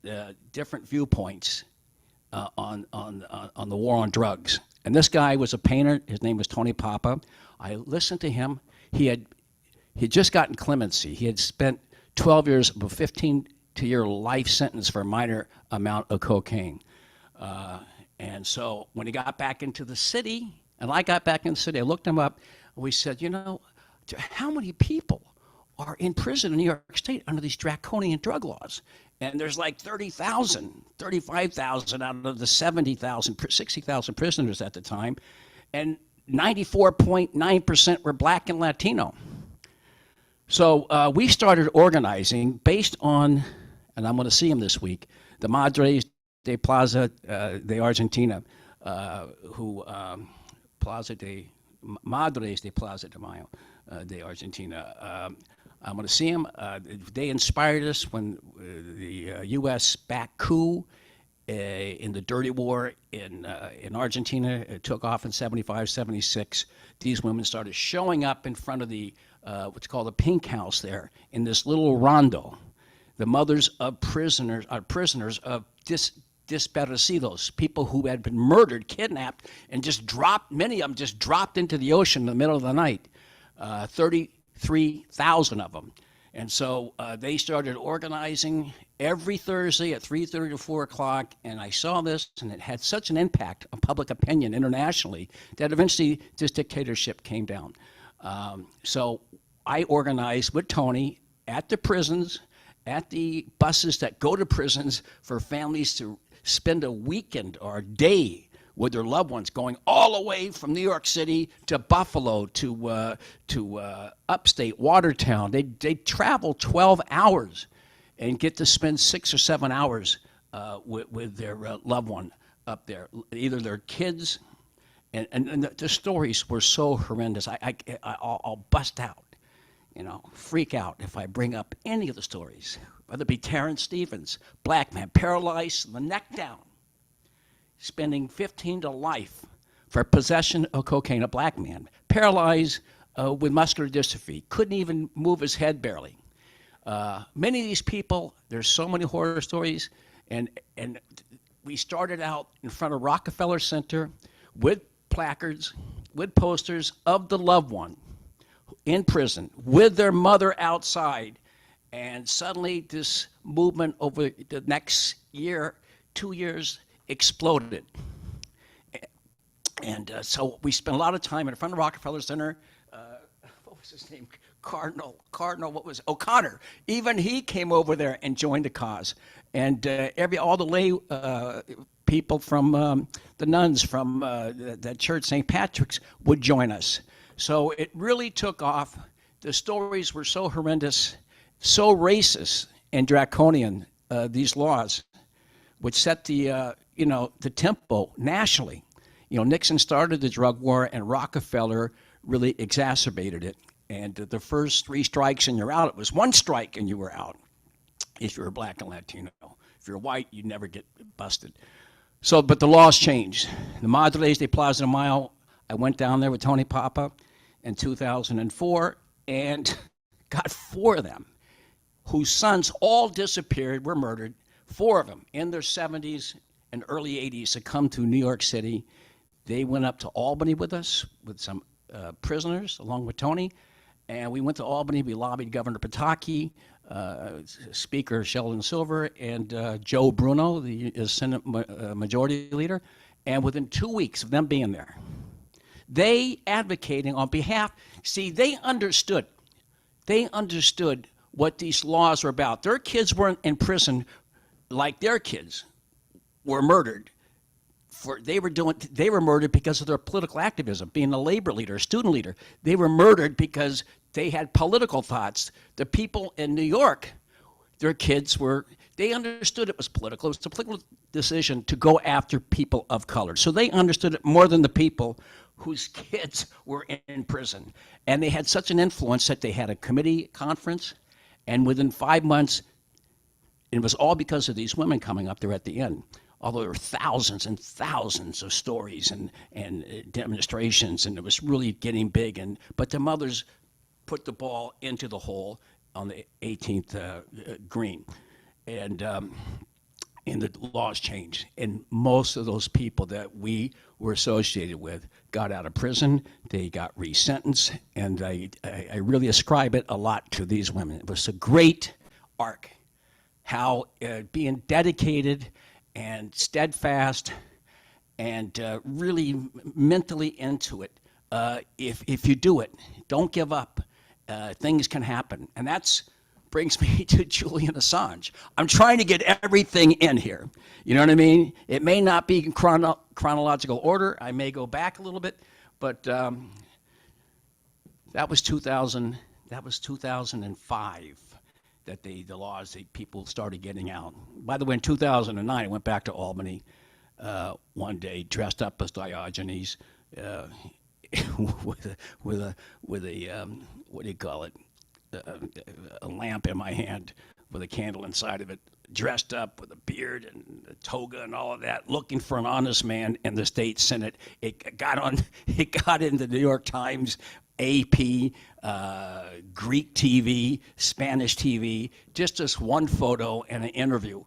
different viewpoints on the war on drugs. And this guy was a painter. His name was Tony Papa. I listened to him. He had just gotten clemency. He had spent 12 years of a 15-year life sentence for a minor amount of cocaine. And so when he got back into the city, and I got back in the city, I looked him up, and we said, you know, how many people are in prison in New York State under these draconian drug laws? And there's like 30,000, 35,000 out of the 70,000, 60,000 prisoners at the time. And 94.9% were black and Latino. So we started organizing based on, and I'm going to see him this week, the Madres de Plaza de Argentina, Madres de Plaza de Mayo de Argentina. I'm going to see them. They inspired us when the U.S. backed coup in the dirty war in Argentina. It took off in 75, 76. These women started showing up in front of the what's called the Pink House there in this little rondo. The mothers of prisoners of disparecidos, people who had been murdered, kidnapped, and just dropped, many of them just dropped into the ocean in the middle of the night. 33,000 of them. And so they started organizing every Thursday at 3:30 to 4 o'clock, and I saw this, and it had such an impact on public opinion internationally that eventually this dictatorship came down. So I organized with Tony at the prisons, at the buses that go to prisons for families to spend a weekend or a day with their loved ones, going all the way from New York City to Buffalo to upstate Watertown. They travel 12 hours and get to spend 6 or 7 hours with their loved one up there, either their kids. And the stories were so horrendous. I'll bust out, you know, freak out if I bring up any of the stories, whether it be Terrence Stevens, black man, paralyzed from the neck down, spending 15 to life for possession of cocaine, a black man, paralyzed with muscular dystrophy, couldn't even move his head barely. Many of these people, there's so many horror stories, and we started out in front of Rockefeller Center with placards, with posters of the loved one in prison, with their mother outside, and suddenly this movement over the next year, 2 years, exploded. And so we spent a lot of time in front of Rockefeller Center. What was his name? Cardinal, what was O'Connor? Even he came over there and joined the cause. And all the lay people from the nuns from that church, St. Patrick's, would join us. So it really took off. The stories were so horrendous, so racist and draconian, these laws, which set the the tempo nationally. You know, Nixon started the drug war, and Rockefeller really exacerbated it. And the first 3 strikes and you're out. It was 1 strike and you were out. If you were black and Latino, if you're white, you'd never get busted. So, but the laws changed. The Madres de Plaza de Mayo, I went down there with Tony Papa in 2004 and got 4 of them, whose sons all disappeared, were murdered. 4 of them in their 70s and early 80s had come to New York City. They went up to Albany with us, with some prisoners, along with Tony. And we went to Albany. We lobbied Governor Pataki, Speaker Sheldon Silver, and Joe Bruno, the Senate Majority Leader. And within 2 weeks of them being there, they advocating on behalf, see, they understood what these laws were about. Their kids weren't in prison like their kids were murdered. They were murdered because of their political activism, being a labor leader, a student leader. They were murdered because they had political thoughts. The people in New York, their kids were, they understood it was political. It was a political decision to go after people of color. So they understood it more than the people whose kids were in prison. And they had such an influence that they had a committee conference, and within 5 months, it was all because of these women coming up there at the end. Although there were thousands and thousands of stories and demonstrations, and it was really getting big. But the mothers put the ball into the hole on the 18th green, and the laws changed. And most of those people that we were associated with got out of prison. They got resentenced, and I really ascribe it a lot to these women. It was a great arc, how being dedicated and steadfast and really mentally into it. If you do it, don't give up. Things can happen. And that's brings me to Julian Assange. I'm trying to get everything in here. You know what I mean? It may not be in chronological order. I may go back a little bit, but that was 2000. That was 2005. That the laws, the people started getting out. By the way, in 2009, I went back to Albany one day, dressed up as Diogenes, with a what do you call it? A lamp in my hand with a candle inside of it, dressed up with a beard and a toga and all of that, looking for an honest man in the state Senate. It got in the New York Times, AP, Greek TV, Spanish TV, just this one photo and an interview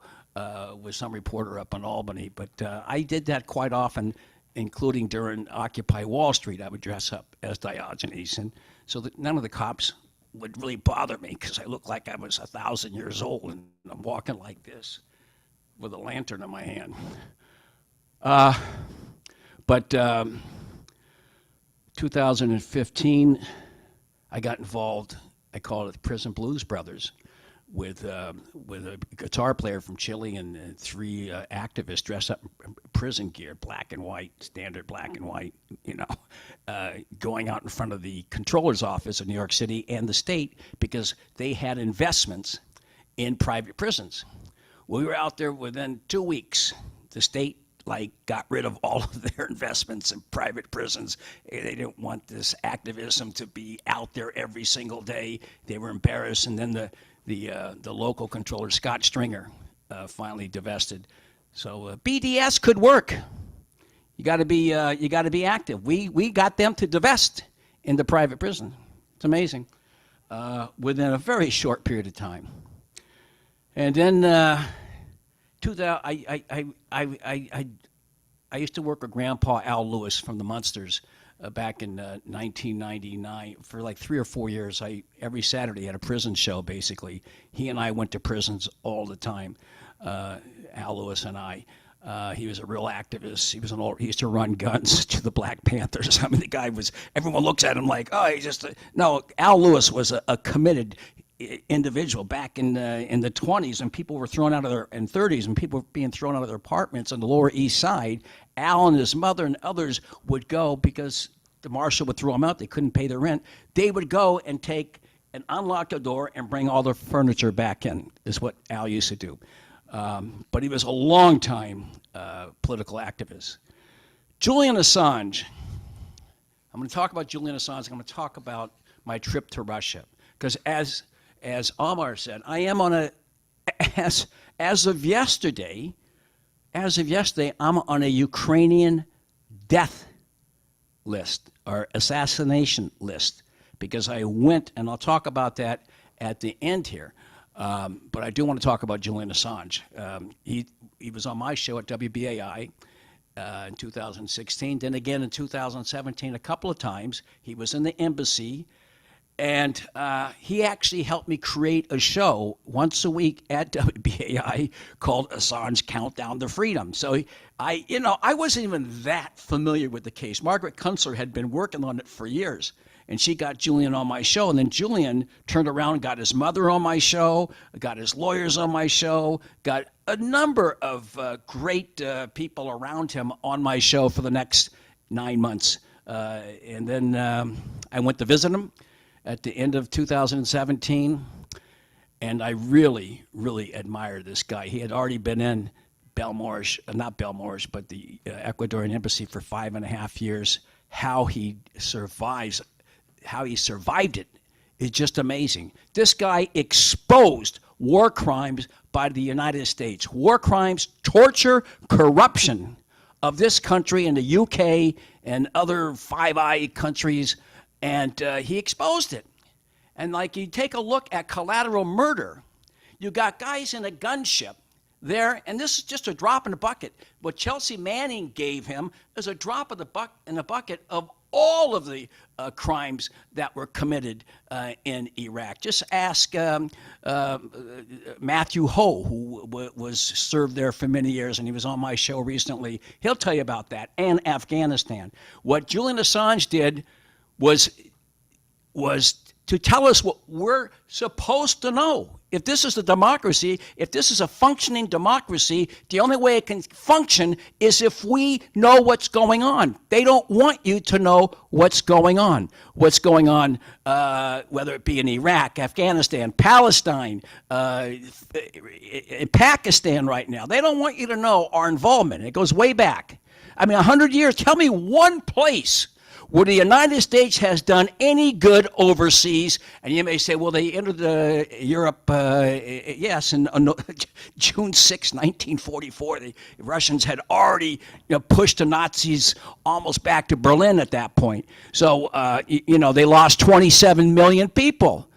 with some reporter up in Albany. But I did that quite often, including during Occupy Wall Street. I would dress up as Diogenes, and so that none of the cops would really bother me because I looked like I was 1,000 years old, and I'm walking like this with a lantern in my hand. But 2015, I got involved. I call it the Prison Blues Brothers, with a guitar player from Chile and three activists dressed up in prison gear, black and white, standard black and white, going out in front of the controller's office in New York City and the state because they had investments in private prisons. We were out there within 2 weeks. The state got rid of all of their investments in private prisons. They didn't want this activism to be out there every single day. They were embarrassed, and then the local controller, Scott Stringer, finally divested. So BDS could work. You got to be active. We got them to divest in the private prison. It's amazing. Within a very short period of time. And then 2000, I used to work with Grandpa Al Lewis from the Munsters back in 1999 for like 3 or 4 years. Every Saturday had a prison show. Basically, he and I went to prisons all the time. Al Lewis and I. He was a real activist. He used to run guns to the Black Panthers. I mean, the guy was. Everyone looks at him like, oh, he's just. No, Al Lewis was a committed individual back in the 20s, and people were thrown out of their and 30s, and people were being thrown out of their apartments on the Lower East Side. Al and his mother and others would go because the marshal would throw them out. They couldn't pay their rent. They would go and take and unlock the door and bring all their furniture back in. Is what Al used to do. But he was a long-time political activist. Julian Assange. I'm going to talk about Julian Assange. I'm going to talk about my trip to Russia because as Omar said, I am on a as of yesterday, I'm on a Ukrainian death list or assassination list because I went, and I'll talk about that at the end here. But I do want to talk about Julian Assange. He was on my show at WBAI in 2016, then again in 2017 a couple of times. He was in the embassy. And he actually helped me create a show once a week at WBAI called Assange Countdown to Freedom. So I wasn't even that familiar with the case. Margaret Kunstler had been working on it for years, and she got Julian on my show. And then Julian turned around and got his mother on my show, got his lawyers on my show, got a number of great people around him on my show for the next 9 months. And then I went to visit him at the end of 2017, and I really, really admire this guy. He had already been in not Belmosh, but the Ecuadorian embassy for 5.5 years. How he survived it is just amazing. This guy exposed war crimes by the United States, war crimes, torture, corruption of this country and the UK and other Five Eyes countries, and he exposed it. And like you take a look at collateral murder, you got guys in a gunship there, and this is just a drop in the bucket. What Chelsea Manning gave him is a drop in the bucket of all of the crimes that were committed in Iraq. Just ask Matthew Ho, who was served there for many years, and he was on my show recently. He'll tell you about that, and Afghanistan. What Julian Assange did was to tell us what we're supposed to know. If this is a democracy, if this is a functioning democracy, the only way it can function is if we know what's going on. They don't want you to know what's going on. What's going on, whether it be in Iraq, Afghanistan, Palestine, in Pakistan right now. They don't want you to know our involvement. It goes way back. I mean, 100 years. Tell me one place where the United States has done any good overseas. And you may say, well, they entered Europe, yes, on June 6, 1944. The Russians had already pushed the Nazis almost back to Berlin at that point. So, they lost 27 million people.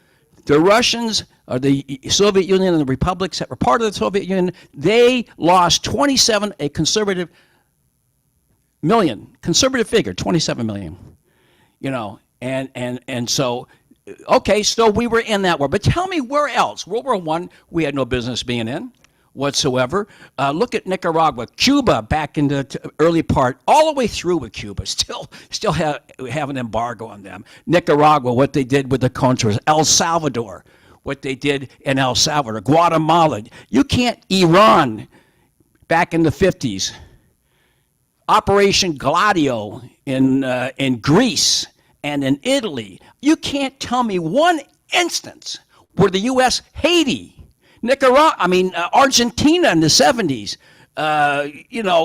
The Russians, or the Soviet Union and the republics that were part of the Soviet Union, they lost 27, a conservative figure, 27 million, and so, okay, so we were in that war. But tell me where else? World War I, we had no business being in whatsoever. Look at Nicaragua, Cuba, back in the early part, all the way through with Cuba, still have an embargo on them. Nicaragua, what they did with the Contras, El Salvador, what they did in El Salvador, Guatemala. You can't, Iran, back in the 50s. Operation Gladio in Greece and in Italy. You can't tell me one instance where the U.S., Haiti, Argentina in the 70s,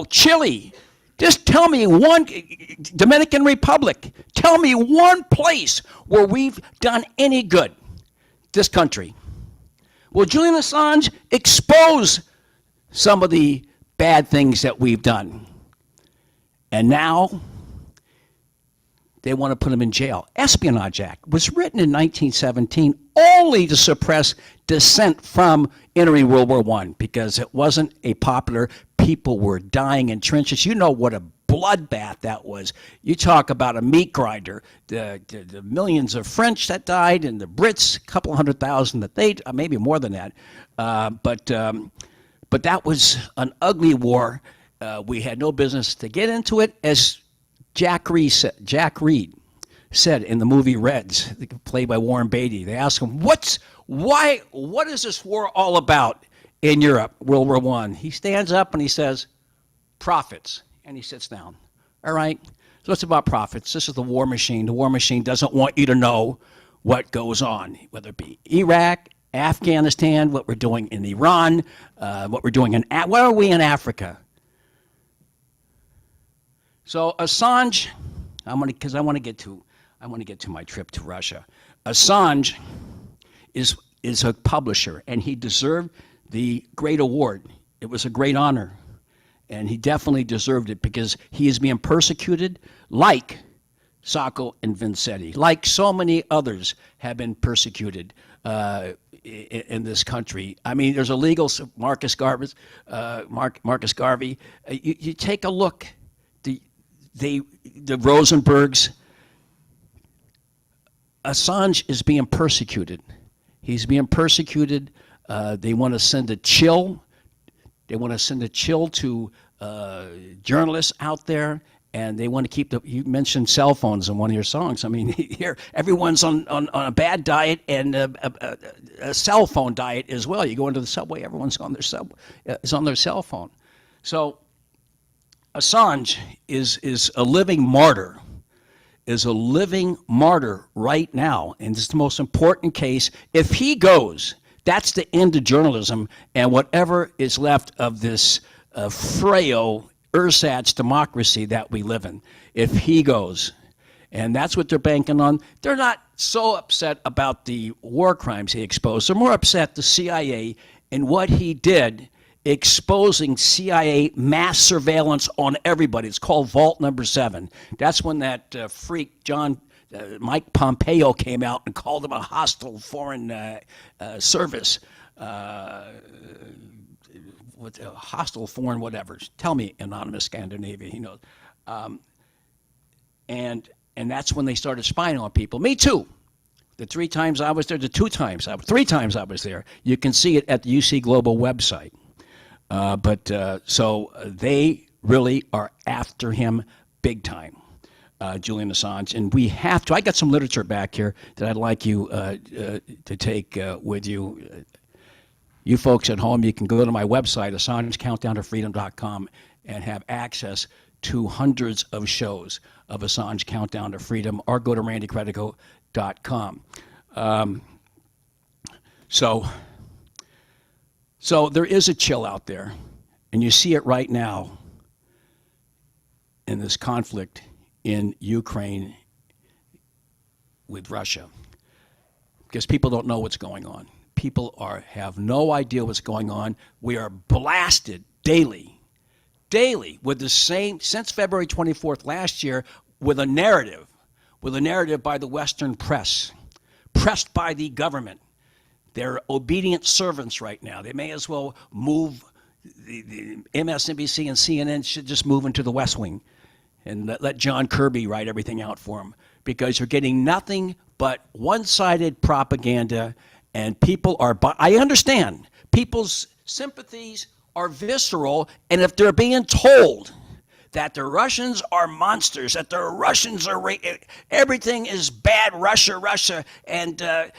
Chile. Just tell me one, Dominican Republic. Tell me one place where we've done any good, this country. Well, Julian Assange exposed some of the bad things that we've done. And now they want to put him in jail. Espionage Act was written in 1917 only to suppress dissent from entering World War I because it wasn't a popular, people were dying in trenches. You know what a bloodbath that was. You talk about a meat grinder, the millions of French that died and the Brits, a couple 100,000 that they, maybe more than that. But that was an ugly war. We had no business to get into it, as Jack Reed said in the movie Reds, played by Warren Beatty. They asked him, what is this war all about in Europe, World War I? He stands up and he says, profits, and he sits down. All right, so it's about profits. This is the war machine. The war machine doesn't want you to know what goes on, whether it be Iraq, Afghanistan, what we're doing in Iran, what we're doing what are we in Africa? So Assange, I want to get to my trip to Russia. Assange is a publisher, and he deserved the great award. It was a great honor, and he definitely deserved it because he is being persecuted like Sacco and Vanzetti, like so many others have been persecuted in this country. I mean, there's a legal Marcus Garvey. You take a look. The Rosenbergs. Assange is being persecuted. He's being persecuted. They want to send a chill. They want to send a chill to journalists out there, and they want to keep you mentioned cell phones in one of your songs. I mean, here everyone's on a bad diet and a cell phone diet as well. You go into the subway, everyone's on their cell phone. So Assange is a living martyr. Is a living martyr right now, and it's the most important case. If he goes That's the end of journalism, and whatever is left of this frail ersatz democracy that we live in, if he goes. And that's what they're banking on. They're not so upset about the war crimes he exposed. They're more upset the CIA and what he did, exposing CIA mass surveillance on everybody. It's called Vault Number 7. That's when that freak Mike Pompeo came out and called him a hostile foreign service. Hostile foreign whatever. Tell me, anonymous Scandinavia, he knows. And that's when they started spying on people. Me too. The 3 times I was there, the 3 times I was there. You can see it at the UC Global website. So they really are after him big time, Julian Assange. And we have to, I got some literature back here that I'd like you to take with you. You folks at home, you can go to my website, AssangeCountdownToFreedom.com, and have access to hundreds of shows of Assange Countdown to Freedom, or go to randycredico.com. So there is a chill out there, and you see it right now in this conflict in Ukraine with Russia, because people don't know what's going on. People have no idea what's going on. We are blasted daily with the same, since February 24th last year, with a narrative by the Western press, pressed by the government. They're obedient servants right now. They may as well move, the MSNBC and CNN should just move into the West Wing and let John Kirby write everything out for them, because you're getting nothing but one-sided propaganda, and people are, I understand, people's sympathies are visceral, and if they're being told that the Russians are monsters, that the Russians are, everything is bad, Russia, and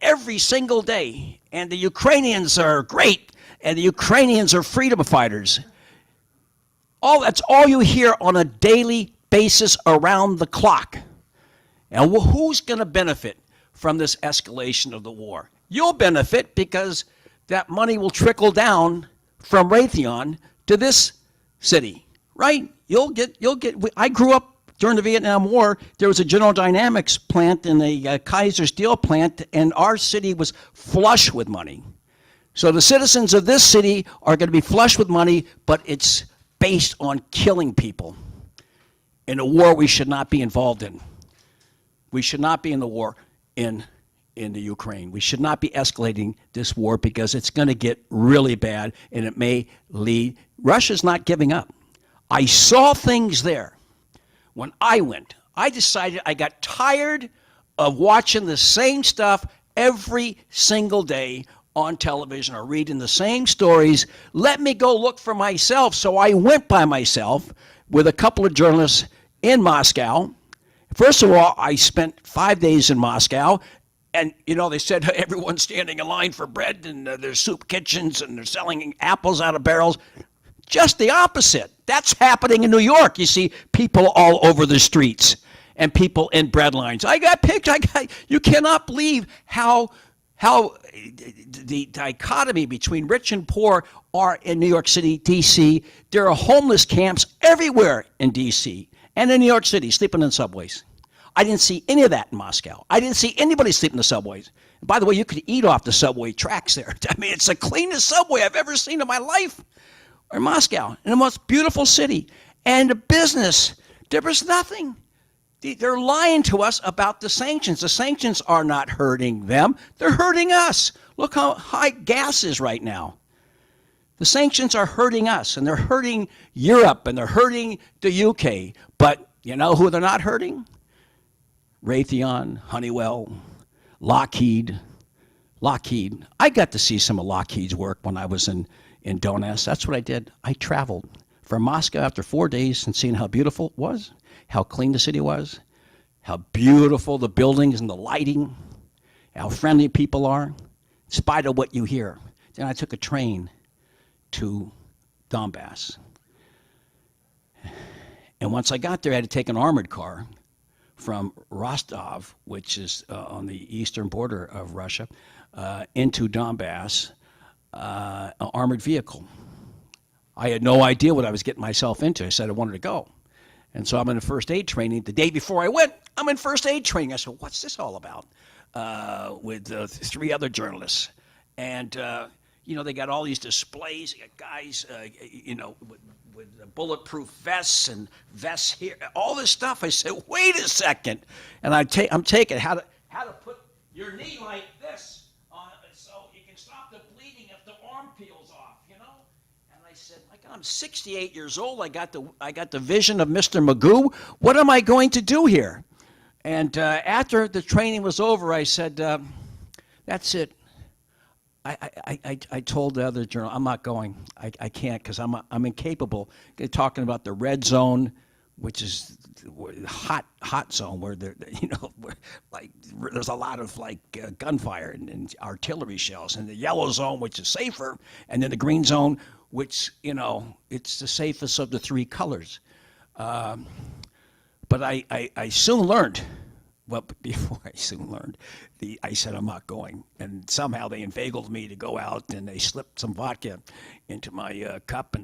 every single day, and the Ukrainians are great, and the Ukrainians are freedom fighters. That's all you hear on a daily basis around the clock. And who's going to benefit from this escalation of the war? You'll benefit, because that money will trickle down from Raytheon to this city, right? You'll get. I grew up during the Vietnam War. There was a General Dynamics plant and a Kaiser Steel plant, and our city was flush with money. So the citizens of this city are going to be flush with money, but it's based on killing people in a war we should not be involved in. We should not be in the war in the Ukraine. We should not be escalating this war, because it's going to get really bad, and it may lead. Russia's not giving up. I saw things there. When I went, I decided I got tired of watching the same stuff every single day on television or reading the same stories. Let me go look for myself. So I went by myself with a couple of journalists in Moscow. First of all, I spent 5 days in Moscow. And, they said everyone's standing in line for bread, and there's soup kitchens, and they're selling apples out of barrels. Just the opposite. That's happening in New York. You see people all over the streets and people in bread lines. I got picked. You cannot believe how the dichotomy between rich and poor are in New York City, D.C. There are homeless camps everywhere in D.C. and in New York City, sleeping in subways. I didn't see any of that in Moscow. I didn't see anybody sleep in the subways. And by the way, you could eat off the subway tracks there. I mean, it's the cleanest subway I've ever seen in my life. Or Moscow, in the most beautiful city. And the business, there was nothing. They're lying to us about the sanctions. The sanctions are not hurting them. They're hurting us. Look how high gas is right now. The sanctions are hurting us, and they're hurting Europe, and they're hurting the UK. But you know who they're not hurting? Raytheon, Honeywell, Lockheed. I got to see some of Lockheed's work when I was in Donetsk. That's what I did. I traveled from Moscow after 4 days and seeing how beautiful it was, how clean the city was, how beautiful the buildings and the lighting, how friendly people are, in spite of what you hear. Then I took a train to Donbass. And once I got there, I had to take an armored car from Rostov, which is on the eastern border of Russia, into Donbass, an armored vehicle. I had no idea what I was getting myself into. I said I wanted to go. And so I'm in the first aid training. The day before I went, I'm in first aid training. I said, what's this all about? With 3 other journalists. And, they got all these displays. They got guys, with bulletproof vests and vests here, all this stuff. I said, wait a second. And I'm taking how to put your knee like this on so you can stop the bleeding if the arm peels off, And I said, my God, I'm 68 years old. I got the vision of Mr. Magoo. What am I going to do here? And after the training was over, I said, that's it. I told the other journal, I'm not going. I can't because I'm incapable. They're talking about the red zone, which is hot zone where there's a lot of gunfire and artillery shells, and the yellow zone, which is safer, and then the green zone, which it's the safest of the 3 colors. But I soon learned. Well, before I soon learned, I said I'm not going, and somehow they inveigled me to go out, and they slipped some vodka into my cup and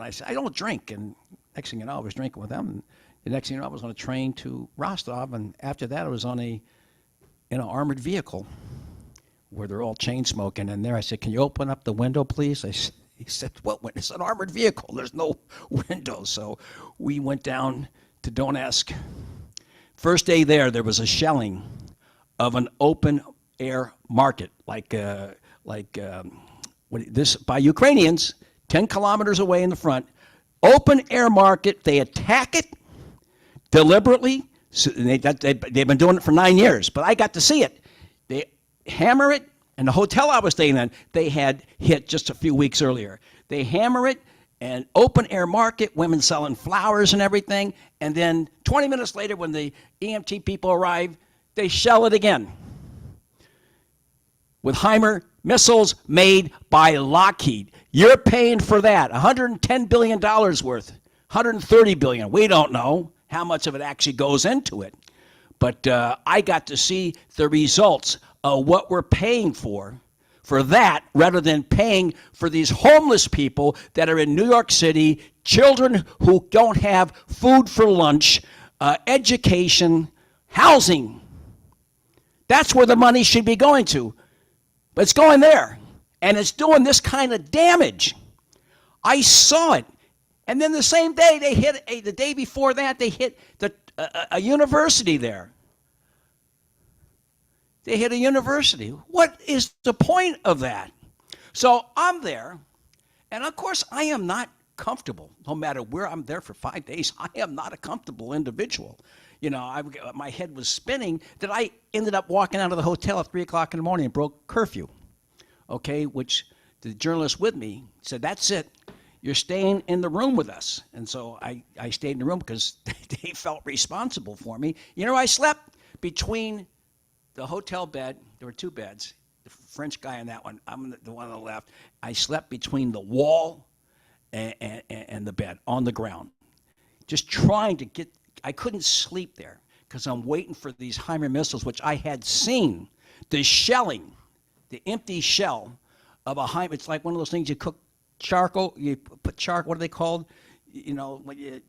I said I don't drink, and next thing you know I was drinking with them, and the next thing you know I was on a train to Rostov, and after that I was on in an armored vehicle where they're all chain smoking, and there I said, can you open up the window, please? He said, well, it's an armored vehicle, there's no window. So we went down to Donetsk. First day there was a shelling of an open-air market, this by Ukrainians, 10 kilometers away in the front. Open-air market, they attack it deliberately. So they've been doing it for 9 years, but I got to see it. They hammer it, and the hotel I was staying in, they had hit just a few weeks earlier. They hammer it, and open-air market, women selling flowers and everything, and then 20 minutes later when the EMT people arrive, they shell it again with Heimer missiles made by Lockheed. You're paying for that, $110 billion worth, $130 billion. We don't know how much of it actually goes into it. But I got to see the results of what we're paying for that rather than paying for these homeless people that are in New York City, children who don't have food for lunch, education, housing. That's where the money should be going to. But it's going there, and it's doing this kind of damage. I saw it. And then the same day, they hit, the day before that, they hit a university there. They hit a university. What is the point of that? So I'm there, and of course I am not comfortable. No matter where I'm there for 5 days, I am not a comfortable individual. My head was spinning that I ended up walking out of the hotel at 3 o'clock in the morning and broke curfew, okay, which the journalist with me said, that's it. You're staying in the room with us. And so I stayed in the room because they felt responsible for me. I slept between the hotel bed. There were 2 beds. The French guy on that one. I'm the one on the left. I slept between the wall and the bed on the ground. Just trying to get, I couldn't sleep there because I'm waiting for these Heimer missiles, which I had seen. The shelling, the empty shell of a Heimer. It's like one of those things you cook charcoal, you put charcoal, what are they called? When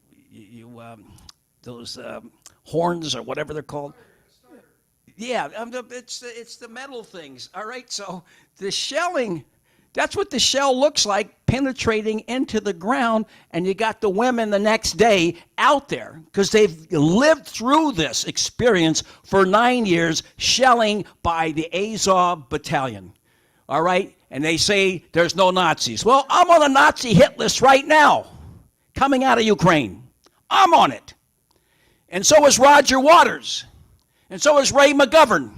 those horns or whatever they're called. Yeah, it's the metal things. All right, so the shelling, that's what the shell looks like, penetrating into the ground, and you got the women the next day out there because they've lived through this experience for 9 years, shelling by the Azov battalion. All right, and they say there's no Nazis. Well, I'm on a Nazi hit list right now, coming out of Ukraine. I'm on it. And so is Roger Waters. And so is Ray McGovern.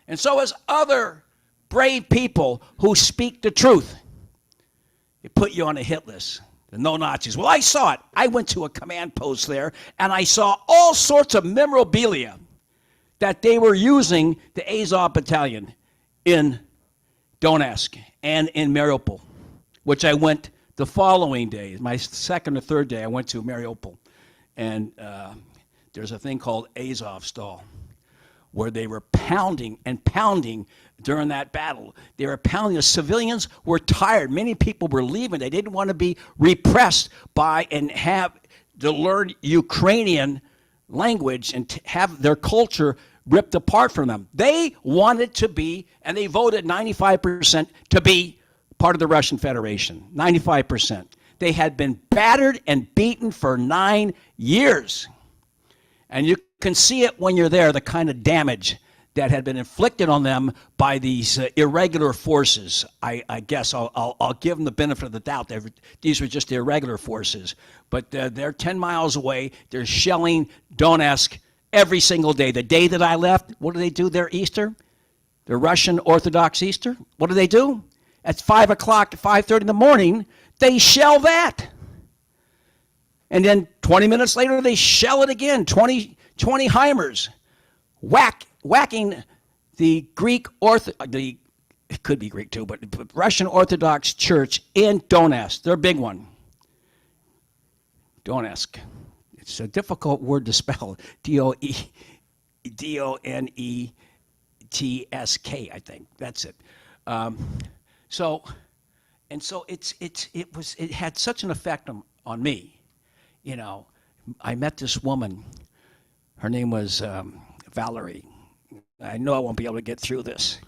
And so is other brave people who speak the truth. They put you on a hit list. The no Nazis. Well, I saw it. I went to a command post there, and I saw all sorts of memorabilia that they were using the Azov battalion in Donetsk and in Mariupol, which I went the following day. My second or third day, I went to Mariupol. And there's a thing called Azovstal, where they were pounding and pounding during that battle. They were pounding. The civilians were tired. Many people were leaving. They didn't want to be repressed by and have to learn Ukrainian language and to have their culture ripped apart from them. They wanted to be, and they voted 95% to be part of the Russian Federation. 95%. They had been battered and beaten for 9 years. And you can see it when you're there, the kind of damage that had been inflicted on them by these irregular forces. I guess I'll give them the benefit of the doubt. These were just irregular forces. But they're 10 miles away. They're shelling Donetsk every single day. The day that I left, what do they do there Easter? The Russian Orthodox Easter. What do? At 5 o'clock to 5:30 in the morning, they shell that. And then 20 minutes later, they shell it again, 20 HIMARS, whacking the it could be Greek too, but Russian Orthodox Church in Donetsk, their big one. Donetsk. It's a difficult word to spell. Donetsk, I think. That's it. It had such an effect on me. You know, I met this woman. Her name was Valerie. I know I won't be able to get through this.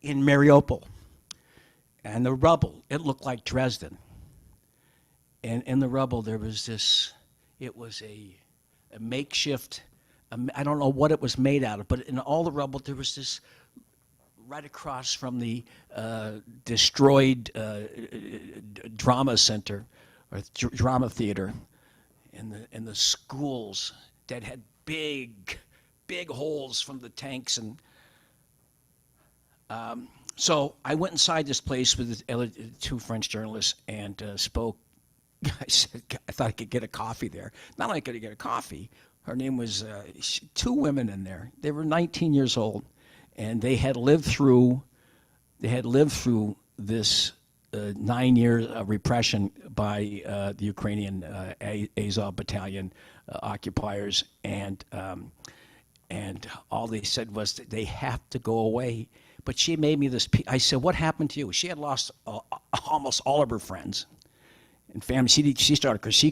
In Mariupol, and the rubble, it looked like Dresden. And in the rubble, there was this, it was a makeshift, I don't know what it was made out of, but in all the rubble, there was this, right across from the destroyed drama center, or drama theater, and the schools that had big holes from the tanks. And so I went inside this place with two French journalists and spoke. I said, I thought I could get a coffee there. Not only could I get a coffee, her name was, two women in there. They were 19 years old, and they had lived through this 9 years of repression by the Ukrainian Azov battalion occupiers, and all they said was that they have to go away. But she made me this. I said, "What happened to you?" She had lost almost all of her friends and family. She started because she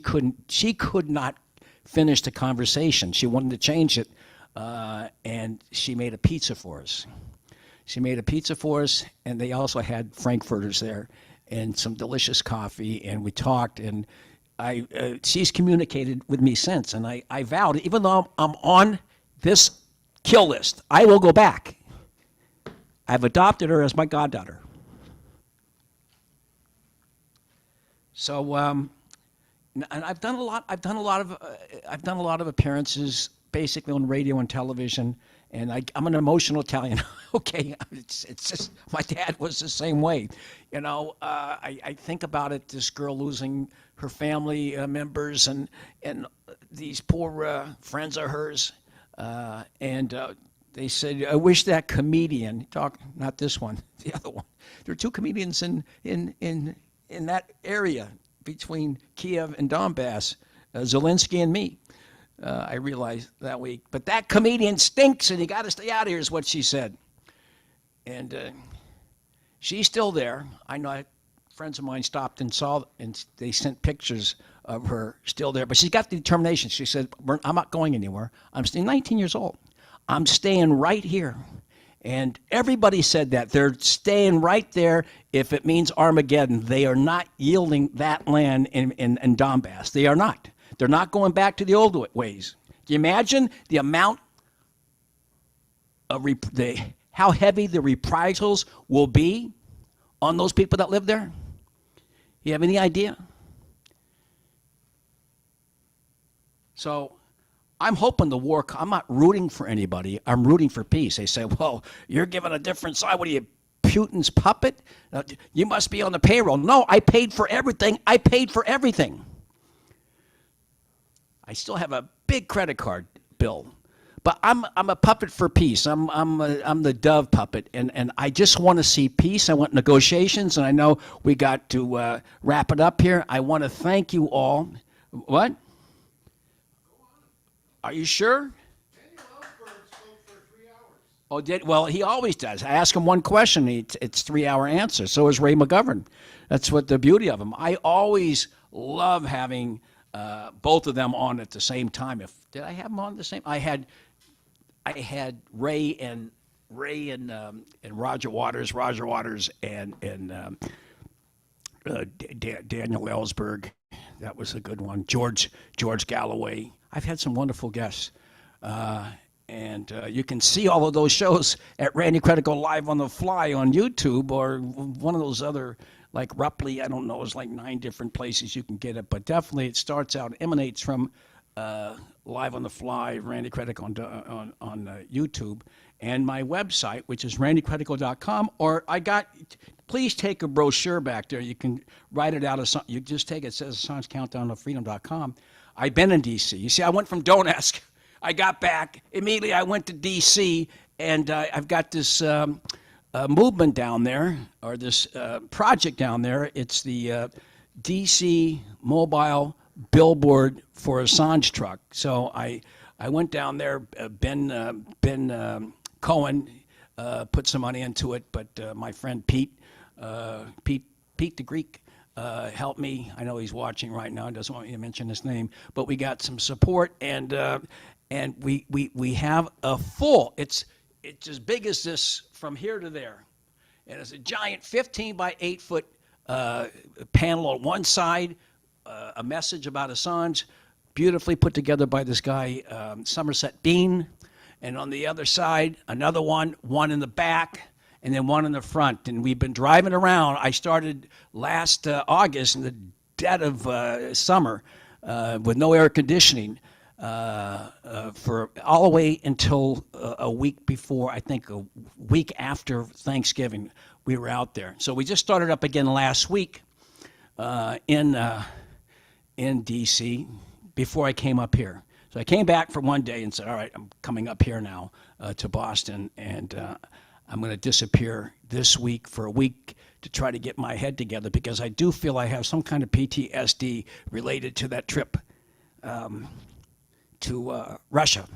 could not finish the conversation. She wanted to change it, and she made a pizza for us. And they also had frankfurters there and some delicious coffee, and we talked, and she's communicated with me since, and I vowed, even though I'm on this kill list, I will go back. I've adopted her as my goddaughter. So, and I've done a lot of appearances, basically on radio and television. And I'm an emotional Italian. Okay, it's just my dad was the same way. You know, I think about it. This girl losing her family members and these poor friends of hers, they said, "I wish that comedian not this one, the other one." There are two comedians in that area between Kiev and Donbass, Zelensky and me. I realized that week. But that comedian stinks, and you got to stay out of here, is what she said. And she's still there. I know friends of mine stopped and saw, and they sent pictures of her still there. But she's got the determination. She said, "I'm not going anywhere. I'm still 19 years old. I'm staying right here." And everybody said that. They're staying right there if it means Armageddon. They are not yielding that land in Donbass. They are not. They're not going back to the old ways. Can you imagine the amount of how heavy the reprisals will be on those people that live there? You have any idea? So I'm hoping the war, I'm not rooting for anybody. I'm rooting for peace. They say, "Well, you're giving a different side. What are you, Putin's puppet? You must be on the payroll." No, I paid for everything. I still have a big credit card bill, But I'm a puppet for peace. I'm the dove puppet, and I just want to see peace. I want negotiations, and I know we got to wrap it up here. I want to thank you all. What? Are you sure? Oh, well, he always does. I ask him one question, it's 3-hour answer. So is Ray McGovern. That's what the beauty of him. I always love having both of them on at the same time. Did I have them on at the same? I had Ray and Roger Waters, and Daniel Ellsberg. That was a good one. George Galloway. I've had some wonderful guests. And you can see all of those shows at Randy Credico Live on the Fly on YouTube, or one of those other, like Rupley, I don't know, it's like 9 different places you can get it. But definitely it starts out, emanates from Live on the Fly, Randy Credico on YouTube, and my website, which is randycredico.com. Or please take a brochure back there. You can write it out. You just take it. It says Assange Countdown to Freedom.com. I've been in D.C. You see, I went from Don't Ask. I got back. Immediately I went to D.C., and I've got this movement down there, or this project down there. It's the D.C. Mobile Billboard for Assange Truck. So I went down there. Ben Cohen put some money into it, but my friend Pete the Greek, helped me. I know he's watching right now. He doesn't want me to mention his name, but we got some support, and we have a full. It's as big as this from here to there, and it's a giant 15 by 8 foot panel on one side, a message about Assange, beautifully put together by this guy Somerset Bean, and on the other side another one in the back, and then one in the front. And we've been driving around. I started last August in the dead of summer with no air conditioning for all the way until a week before, I think a week after Thanksgiving, we were out there. So we just started up again last week in D.C. before I came up here. So I came back for one day and said, all right, I'm coming up here now to Boston, and I'm going to disappear this week for a week to try to get my head together, because I do feel I have some kind of PTSD related to that trip to Russia.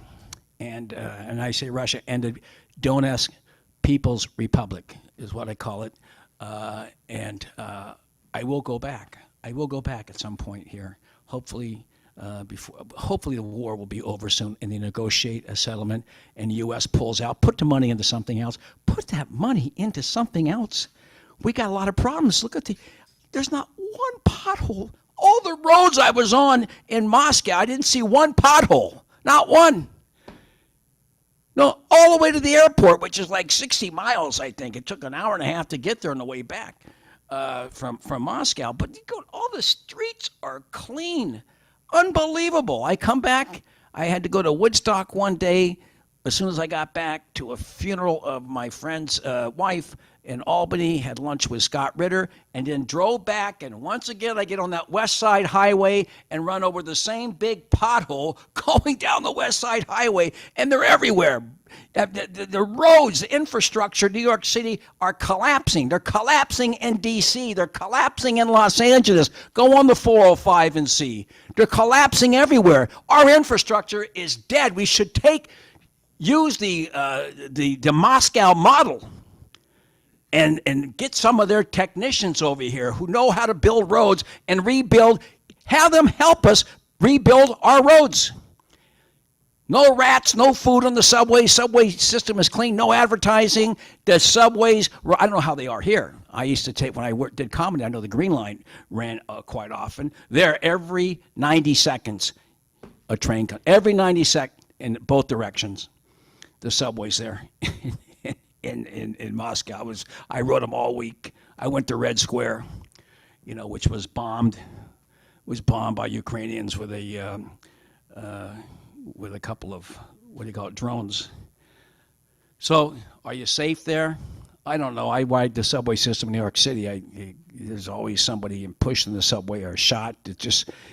And I say Russia, and the Donetsk People's Republic is what I call it. And I will go back. I will go back at some point here. Hopefully, hopefully the war will be over soon, and they negotiate a settlement, and the U.S. pulls out. Put the money into something else. Put that money into something else. We got a lot of problems. Look at there's not one pothole. All the roads I was on in Moscow, I didn't see one pothole. Not one. No, all the way to the airport, which is like 60 miles, I think. It took an hour and a half to get there on the way back from Moscow. But all the streets are clean. Unbelievable. I come back. I had to go to Woodstock one day as soon as I got back to a funeral of my friend's wife in Albany, had lunch with Scott Ritter, and then drove back. And once again, I get on that West Side Highway and run over the same big pothole going down the West Side Highway, and they're everywhere. The roads, the infrastructure, New York City are collapsing. They're collapsing in D.C. They're collapsing in Los Angeles. Go on the 405 and see. They're collapsing everywhere. Our infrastructure is dead. We should use the Moscow model and get some of their technicians over here who know how to build roads and rebuild. Have them help us rebuild our roads. No rats, no food on the subway. Subway system is clean. No advertising. The subways, I don't know how they are here. I used to take, when I did comedy, I know the Green Line ran quite often. There, every 90 seconds, a train comes. Every 90 seconds in both directions. The subways there in Moscow. I rode them all week. I went to Red Square, which was bombed. Was bombed by Ukrainians with a couple of, drones. So, are you safe there? I don't know. I ride the subway system in New York City. There's always somebody pushed in the subway or shot.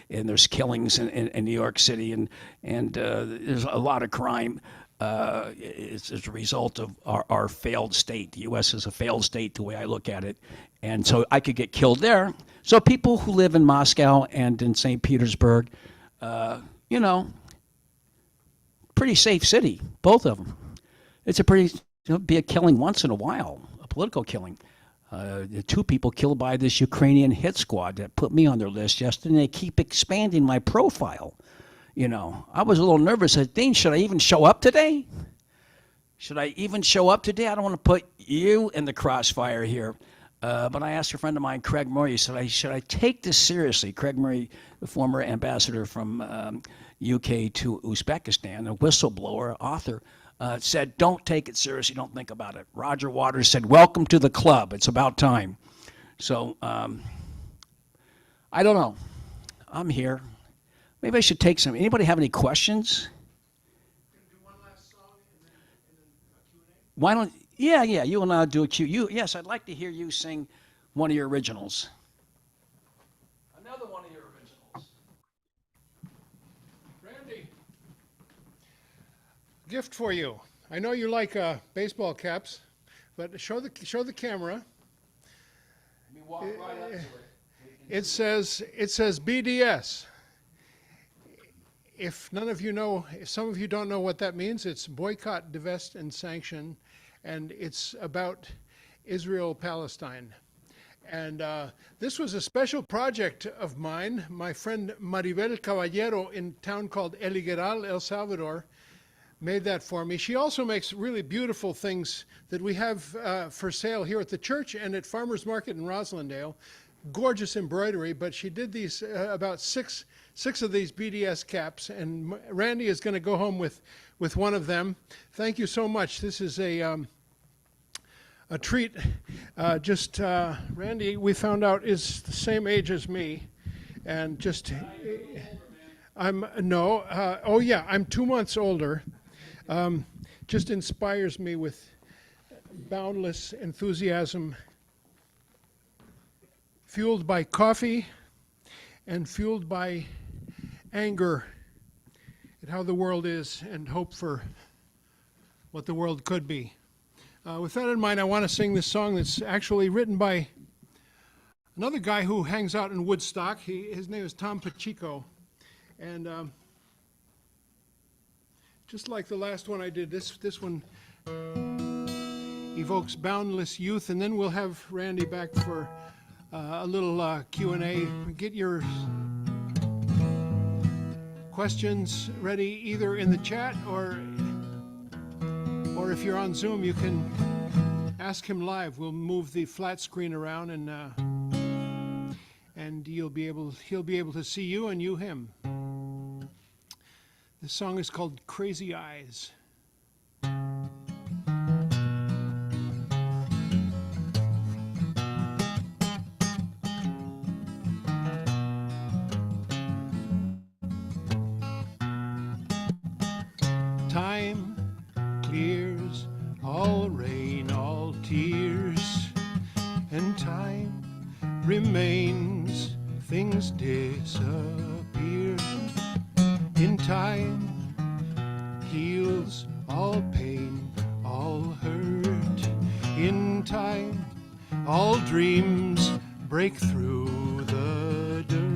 And there's killings in New York City, and there's a lot of crime. is a result of our failed state. The U.S. is a failed state, the way I look at it. And so I could get killed there. So people who live in Moscow and in St. Petersburg, you know, pretty safe city, both of them. It's a pretty, be a killing once in a while, a political killing. The 2 people killed by this Ukrainian hit squad that put me on their list yesterday, and they keep expanding my profile. You know, I was a little nervous. I said, Dean, should I even show up today? Should I even show up today? I don't want to put you in the crossfire here. But I asked a friend of mine, Craig Murray, should I take this seriously? Craig Murray, the former ambassador from UK to Uzbekistan, a whistleblower, author, said, don't take it seriously, don't think about it. Roger Waters said, welcome to the club. It's about time. So I don't know. I'm here. Maybe I should take some. Anybody have any questions? Do one last song and then a Q&A? Why don't, yeah, you and I'll do a Q. Yes, I'd like to hear you sing one of your originals. Another one of your originals. Randy, gift for you. I know you like baseball caps, but show the camera. Let me walk right up to it. It says BDS. If none of you know, if some of you don't know what that means, it's boycott, divest, and sanction, and it's about Israel-Palestine. And this was a special project of mine. My friend Maribel Caballero in a town called El Higueral, El Salvador, made that for me. She also makes really beautiful things that we have for sale here at the church and at Farmers Market in Roslindale. Gorgeous embroidery, but she did these about six of these BDS caps, and Randy is going to go home with one of them. Thank you so much. This is a treat. Randy, we found out, is the same age as me, and just I'm 2 months older. Just inspires me with boundless enthusiasm, fueled by coffee and fueled by anger at how the world is and hope for what the world could be. With that in mind, I want to sing this song that's actually written by another guy who hangs out in Woodstock. His name is Tom Pacheco. And just like the last one I did, this one evokes boundless youth. And then we'll have Randy back for a little Q&A. Get your questions ready either in the chat or if you're on Zoom, you can ask him live. We'll move the flat screen around and he'll be able to see you and you him. This song is called Crazy Eyes. Time clears all rain, all tears, and time remains, things disappear. In time heals all pain, all hurt. In time all dreams break through the dirt.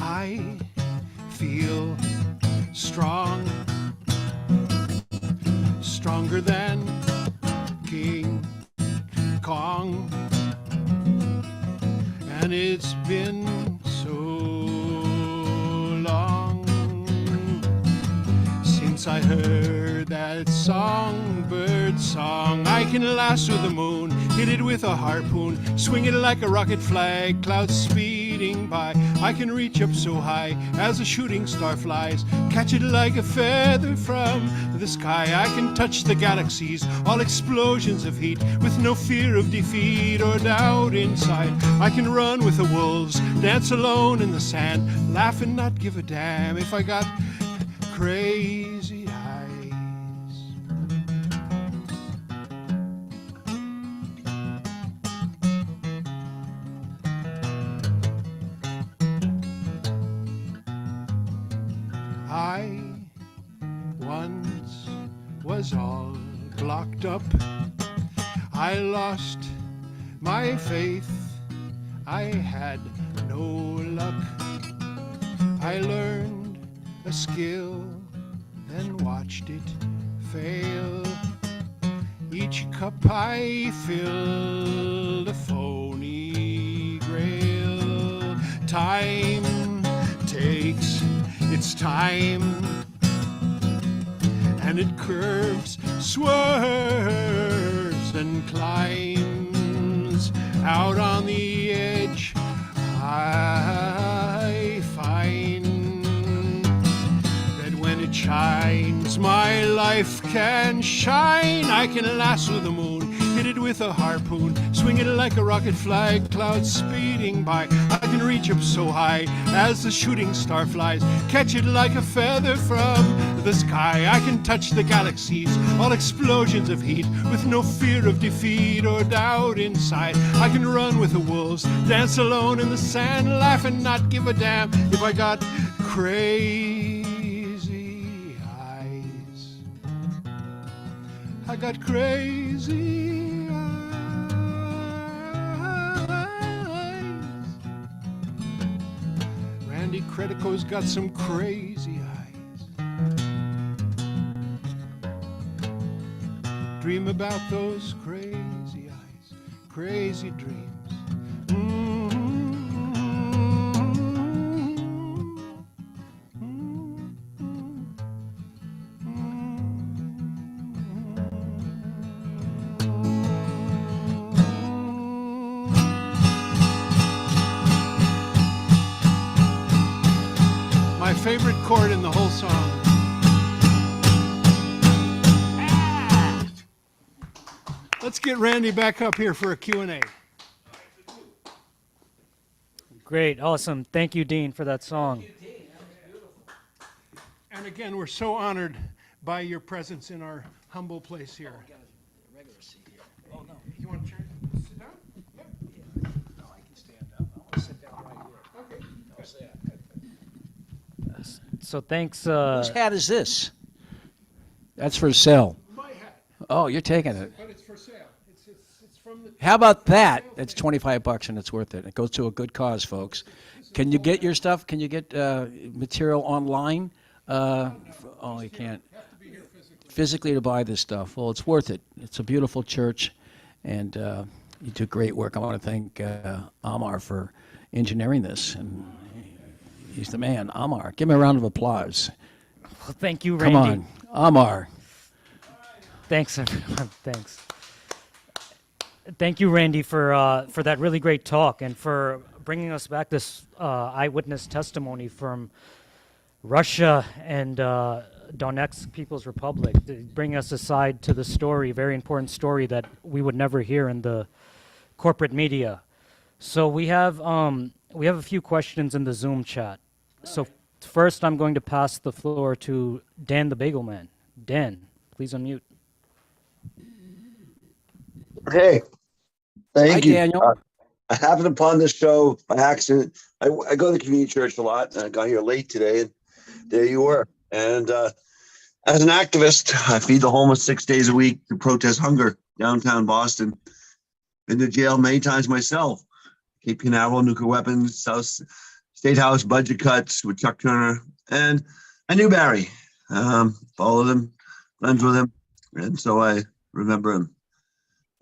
I feel strong, stronger than King Kong, and it's been so long since I heard that songbird song. I can lasso the moon, hit it with a harpoon, swing it like a rocket flag, clouds speeding by. I can reach up so high as a shooting star flies, catch it like a feather from the sky. I can touch the galaxies, all explosions of heat, with no fear of defeat or doubt inside. I can run with the wolves, dance alone in the sand, laugh and not give a damn if I got crazy eyes. I once was all blocked up. I lost my faith, I had no luck. I learned a skill, then watched it fail. Each cup I filled a phony grail. Time takes its time, and it curves, swerves, and climbs. Out on the edge, I find that when it shines, my life can shine. I can lasso the moon, hit it with a harpoon, swing it like a rocket flag, clouds speeding by. I can reach up so high as the shooting star flies, catch it like a feather from the sky. I can touch the galaxies, all explosions of heat, with no fear of defeat or doubt inside. I can run with the wolves, dance alone in the sand, laugh and not give a damn if I got crazy eyes. I got crazy eyes. Randy Credico's got some crazy eyes. Dream about those crazy eyes, crazy dreams. My favorite chord in the whole song. Let's get Randy back up here for a Q&A. Great, awesome. Thank you, Dean, for that song. And again, we're so honored by your presence in our humble place here. You want to sit down? Yeah. No, I can stand up. I want to sit down right here. Okay. How's that? So thanks. Whose hat is this? That's for sale. My hat, Oh, you're taking it. but it's for sale. It's from the. How about that? It's $25 and it's worth it. It goes to a good cause, folks. Can you get your stuff? Can you get material online? Oh, you can't. Physically to buy this stuff. Well, it's worth it. It's a beautiful church, and you do great work. I want to thank Amar for engineering this, and he's the man. Amar, give me a round of applause. Well, thank you, Randy. Come on, Amar. Thanks, everyone. Thanks. Thank you, Randy, for that really great talk and for bringing us back this eyewitness testimony from Russia and Donetsk People's Republic, bringing us aside to the story, very important story that we would never hear in the corporate media. So we have a few questions in the Zoom chat. So first, I'm going to pass the floor to Dan the Bagel Man. Dan, please unmute. Hey, thank Hi, you. Daniel. I happened upon this show by accident. I go to the community church a lot, and I got here late today, and there you were. And as an activist, I feed the homeless 6 days a week to protest hunger downtown Boston. Been to jail many times myself. Cape Canaveral, nuclear weapons, South State House budget cuts with Chuck Turner. And I knew Barry, followed him, friends with him. And so I remember him.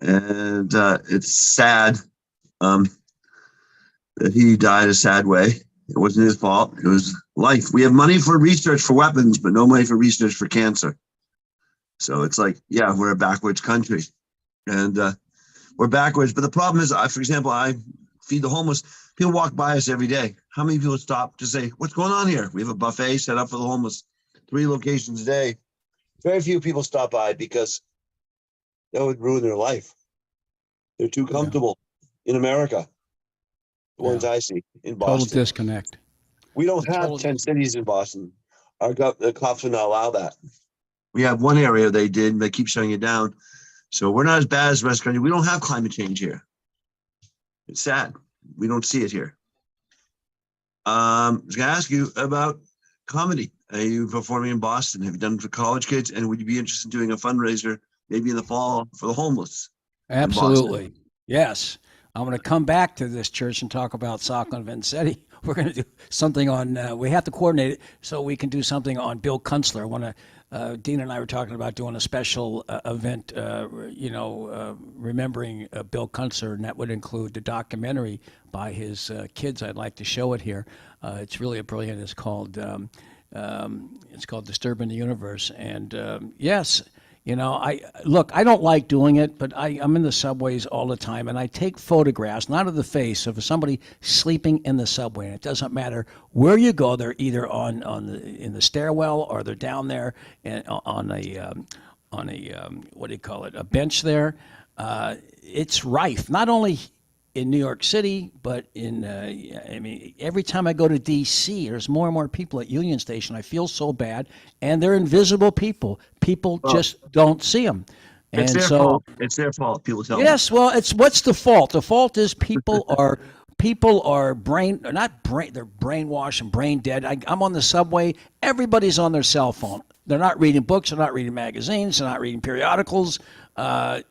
And it's sad that he died a sad way. It wasn't his fault. It was life. We have money for research for weapons, but no money for research for cancer. So it's like, yeah, we're a backwards country. And we're backwards. But the problem is, for example, I feed the homeless. People walk by us every day. How many people stop to say, what's going on here? We have a buffet set up for the homeless, 3 locations a day. Very few people stop by because that would ruin their life. They're too comfortable in America. The ones I see in Total Boston. disconnect. We don't have 10 cities in Boston. The cops would not allow that. We have one area they did, and they keep shutting it down. So we're not as bad as the rest of the country. We don't have climate change here. It's sad. We don't see it here. I was going to ask you about comedy. Are you performing in Boston? Have you done it for college kids? And would you be interested in doing a fundraiser maybe in the fall for the homeless in Boston? Absolutely. Yes. I'm going to come back to this church and talk about Sacco and Vanzetti. We're going to do something on, we have to coordinate it so we can do something on Bill Kunstler. I want to, Dean and I were talking about doing a special event, remembering Bill Kunstler, and that would include the documentary by his kids. I'd like to show it here. It's really a brilliant, it's called Disturbing the Universe. And yes, I don't like doing it, but I'm in the subways all the time, and I take photographs, not of the face, of somebody sleeping in the subway. And it doesn't matter where you go; they're either in the stairwell or they're down there and on a what do you call it? A bench there. It's rife, not only in New York City, but every time I go to D.C., there's more and more people at Union Station. I feel so bad, and they're invisible people. People just don't see them. It's And their so, fault. It's their fault. People tell me. yes, well, what's the fault? The fault is people are they're brainwashed and brain dead. I'm on the subway. Everybody's on their cell phone. They're not reading books. They're not reading magazines. They're not reading periodicals. They're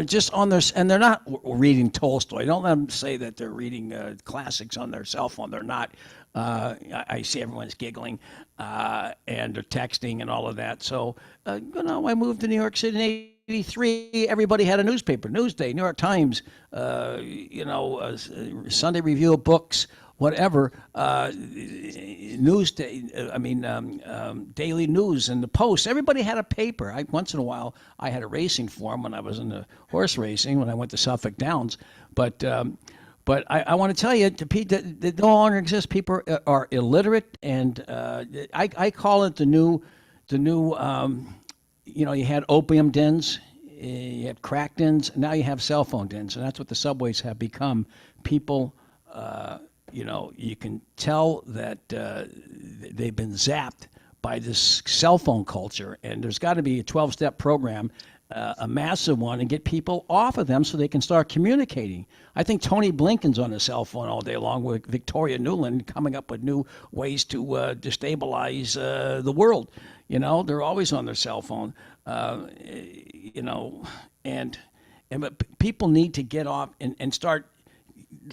just on their, and they're not reading Tolstoy. Don't let them say that they're reading classics on their cell phone. They're not. I see everyone's giggling, and they're texting and all of that. So, I moved to New York City in '83. Everybody had a newspaper, Newsday, New York Times, Sunday Review of Books, whatever, Daily News and the Post. Everybody had a paper. Once in a while, I had a racing form when I was in the horse racing when I went to Suffolk Downs. But I want to tell you, that no longer exists. People are illiterate, and I call it the new. You had opium dens, you had crack dens, now you have cell phone dens, and that's what the subways have become. People. You can tell that they've been zapped by this cell phone culture, and there's got to be a 12-step program, a massive one, and get people off of them so they can start communicating. I think Tony Blinken's on his cell phone all day long with Victoria Nuland coming up with new ways to destabilize the world. They're always on their cell phone, but people need to get off and start.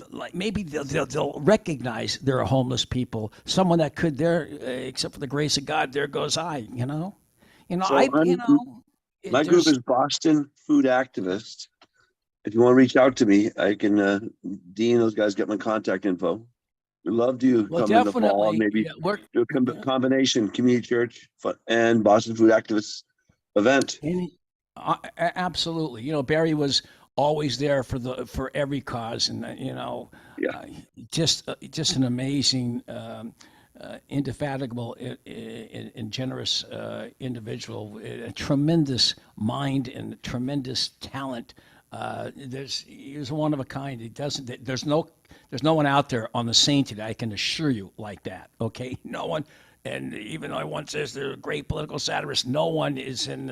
Like maybe they'll recognize there are homeless people. Someone that could except for the grace of God, there goes I. My group is Boston Food Activists. If you want to reach out to me, I can. Dean, those guys get my contact info. We'd love to come in the fall and maybe do a combination community church and Boston Food Activists event. Absolutely. Barry was always there for every cause, and just an amazing, indefatigable, and generous individual, a tremendous mind and tremendous talent. He's one of a kind. There's no one out there on the scene today, I can assure you, like that. Okay, no one. And even though one says they're a great political satirist, no one is in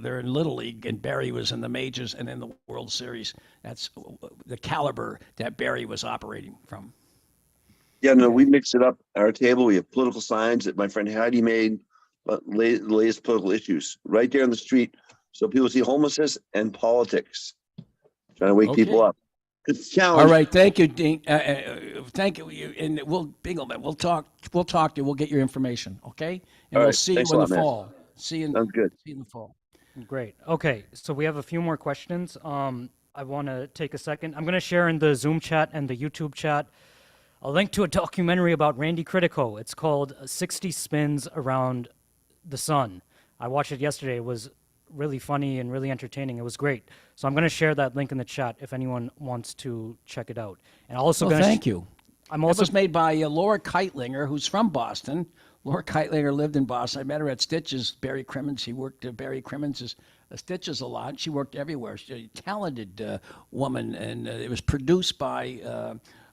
they're in Little League, and Barry was in the majors and in the World Series. That's the caliber that Barry was operating from. Yeah, no, we mix it up at our table. We have political signs that my friend Heidi made, the latest political issues right there on the street. So people see homelessness and politics, trying to wake people up. It's a challenge. All right, thank you, Dean. Thank you, and Bingleman. We'll talk to you. We'll get your information, okay? And we'll see you in the fall. Sounds good. See you in the fall. Great. Okay, so we have a few more questions. I want to take a second. I'm going to share in the Zoom chat and the YouTube chat a link to a documentary about Randy Credico. It's called 60 Spins Around the Sun. I watched it yesterday. It was really funny and really entertaining. It was great. So I'm going to share that link in the chat if anyone wants to check it out. And also, thank you. I'm also It was made by Laura Keitlinger, who's from Boston. Laura Keitlinger lived in Boston. I met her at Stitches, Barry Crimmins. She worked at Barry Crimmins' Stitches a lot. She worked everywhere. She's a talented woman, and it was produced by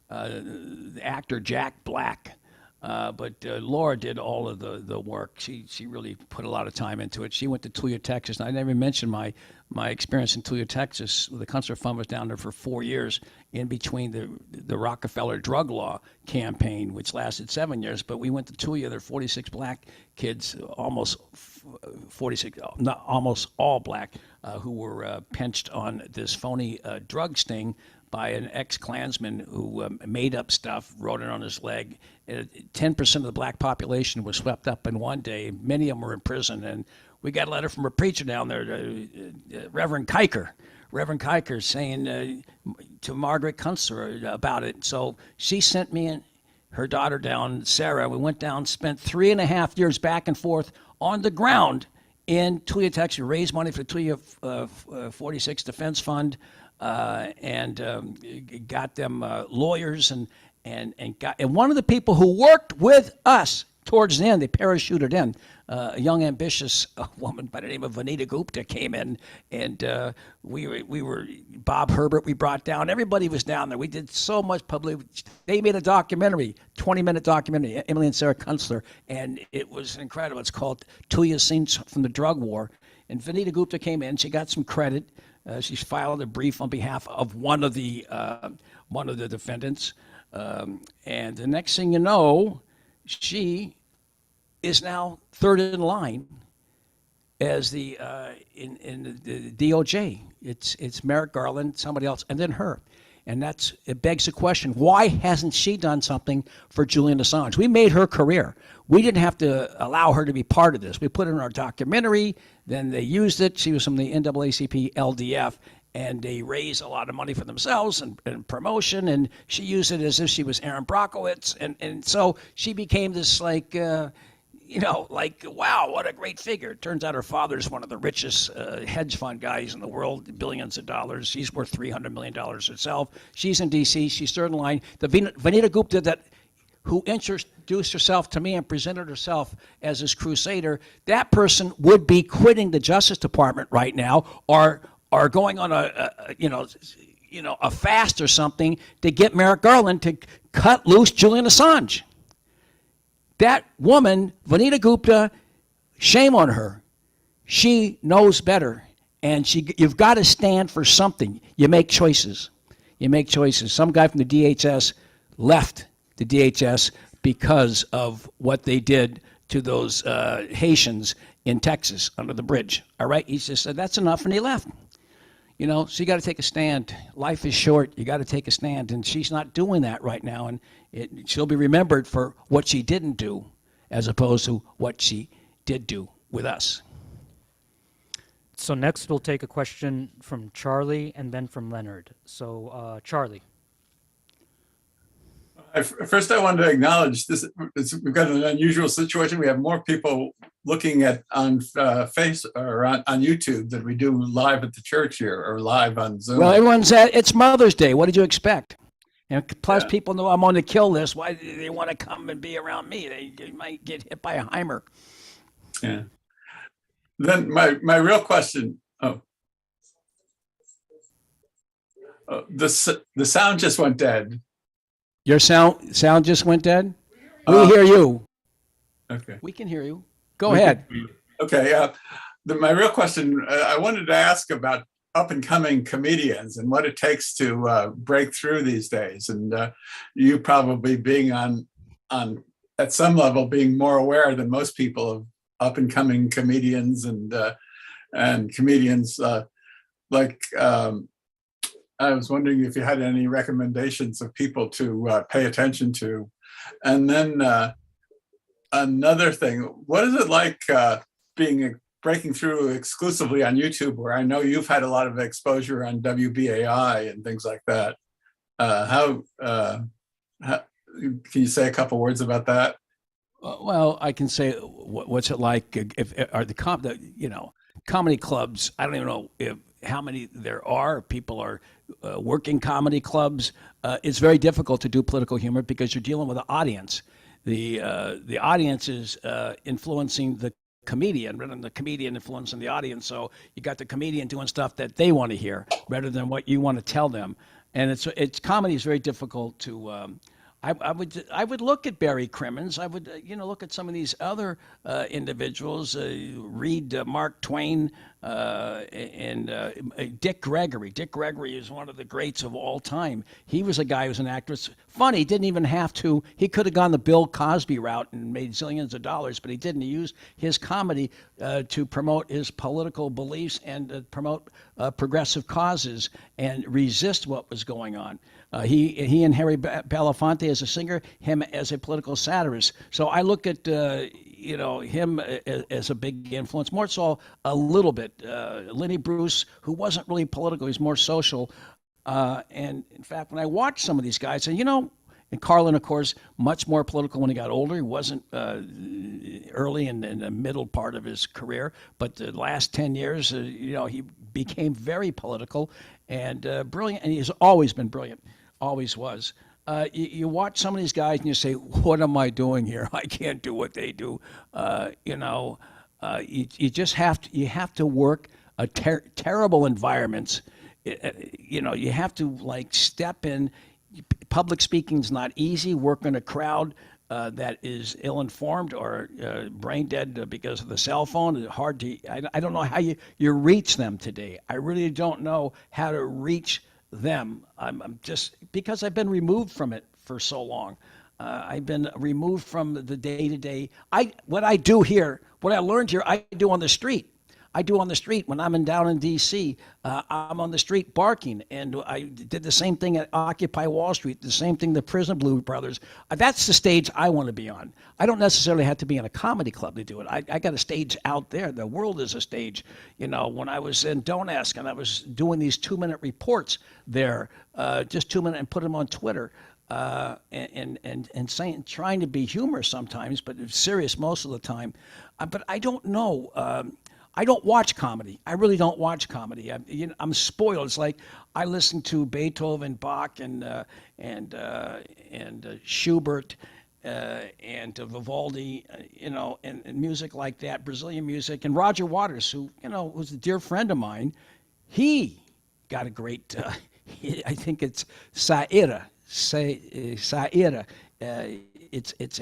the actor Jack Black. But Laura did all of the work. She really put a lot of time into it. She went to Tulia, Texas. And I never mentioned my experience in Tulia, Texas. The Kunstler Fund was down there for 4 years in between the Rockefeller drug law campaign, which lasted 7 years. But we went to Tulia. There were 46 black kids, almost 46, not almost all black, who were pinched on this phony drug sting by an ex-Klansman who made up stuff, wrote it on his leg. 10% of the black population was swept up in one day. Many of them were in prison. And we got a letter from a preacher down there, Reverend Kiker, saying to Margaret Kunstler about it. So she sent me and her daughter down, Sarah. We went down, spent 3.5 years back and forth on the ground in Tulia, Texas, raised money for the Tulia 46 Defense Fund, and got them lawyers and one of the people who worked with us towards the end, they parachuted in. A young, ambitious woman by the name of Vanita Gupta came in, and we were Bob Herbert. We brought down. Everybody was down there. We did so much public. They made a documentary, 20-minute documentary, Emily and Sarah Kunstler, and it was incredible. It's called Tulia Scenes from the Drug War. And Vanita Gupta came in. She got some credit. She filed a brief on behalf of one of the defendants. And the next thing you know, she is now third in line as the in the DOJ. It's Merrick Garland, somebody else, and then her. And it begs the question, why hasn't she done something for Julian Assange? We made her career. We didn't have to allow her to be part of this. We put her in our documentary, then they used it. She was from the NAACP LDF, and they raised a lot of money for themselves and promotion, and she used it as if she was Aaron Brockovich. And so she became this wow, what a great figure. It turns out her father's one of the richest hedge fund guys in the world, billions of dollars. She's worth $300 million herself. She's in D.C. She's third in line. The Vanita Gupta who introduced herself to me and presented herself as this crusader, that person would be quitting the Justice Department right now or going on a fast or something to get Merrick Garland to cut loose Julian Assange. That woman, Vanita Gupta, shame on her. She knows better, and you've got to stand for something. You make choices. Some guy from the DHS left the DHS because of what they did to those Haitians in Texas under the bridge. All right, he just said that's enough, and he left. So you got to take a stand. Life is short. You got to take a stand, and she's not doing that right now. And she'll be remembered for what she didn't do, as opposed to what she did do with us. So next we'll take a question from Charlie and then from Leonard. So Charlie. First, I wanted to acknowledge this. We've got an unusual situation. We have more people looking at on Face or on YouTube than we do live at the church here or live on Zoom. Well, it's Mother's Day. What did you expect? And plus, people know I'm on the kill list. Why do they want to come and be around me? They might get hit by a Heimer. Yeah. Then my real question. The sound just went dead. Your sound just went dead? We hear you. Okay. We can hear you. Go ahead. Okay. My real question, I wanted to ask about up and coming comedians and what it takes to break through these days. And you probably being on at some level being more aware than most people of up and coming comedians and comedians I was wondering if you had any recommendations of people to pay attention to. And then another thing, what is it like breaking through exclusively on YouTube, where I know you've had a lot of exposure on WBAI and things like that? How can you say a couple words about that? Well, I can say what's it like are the comedy clubs. I don't even know how many there are. People are working comedy clubs. It's very difficult to do political humor because you're dealing with an audience. The audience is influencing the comedian rather than the comedian influencing the audience. So you got the comedian doing stuff that they want to hear rather than what you want to tell them. And it's comedy is very difficult to I would look at Barry Crimmins. I would look at some of these other individuals. Read Mark Twain and Dick Gregory. Dick Gregory is one of the greats of all time. He was a guy who was an actress. Funny, didn't even have to. He could have gone the Bill Cosby route and made zillions of dollars, but he didn't. He used his comedy to promote his political beliefs and promote progressive causes and resist what was going on. He and Harry Belafonte as a singer, him as a political satirist. So I look at him as a big influence. More so a little bit. Lenny Bruce, who wasn't really political, he's more social. And in fact, when I watch some of these guys, and Carlin, of course, much more political when he got older. He wasn't early in the middle part of his career, but the last 10 years, he became very political and brilliant, and he's always been brilliant, always was. You watch some of these guys and you say, what am I doing here? I can't do what they do. You just have to work a terrible environments. You have to step in. Public speaking's not easy. Work in a crowd that is ill-informed or brain dead because of the cell phone. It's hard to. I don't know how you reach them today. I really don't know how to reach them. I'm just because I've been removed from it for so long. I've been removed from the day-to-day. What I do here, what I learned here, I do on the street. I do on the street when I'm down in D.C. I'm on the street barking, and I did the same thing at Occupy Wall Street, the same thing the Prison Blue Brothers. That's the stage I want to be on. I don't necessarily have to be in a comedy club to do it. I got a stage out there. The world is a stage. When I was in Don't Ask and I was doing these 2-minute reports there, just 2 minutes, and put them on Twitter. And saying, trying to be humorous sometimes, but serious most of the time. But I don't know. I don't watch comedy. I really don't watch comedy. I'm spoiled. It's like I listen to Beethoven, Bach, and Schubert, and Vivaldi, and music like that, Brazilian music, and Roger Waters, who was a dear friend of mine. He got a great. I think it's Saira. Saira. It's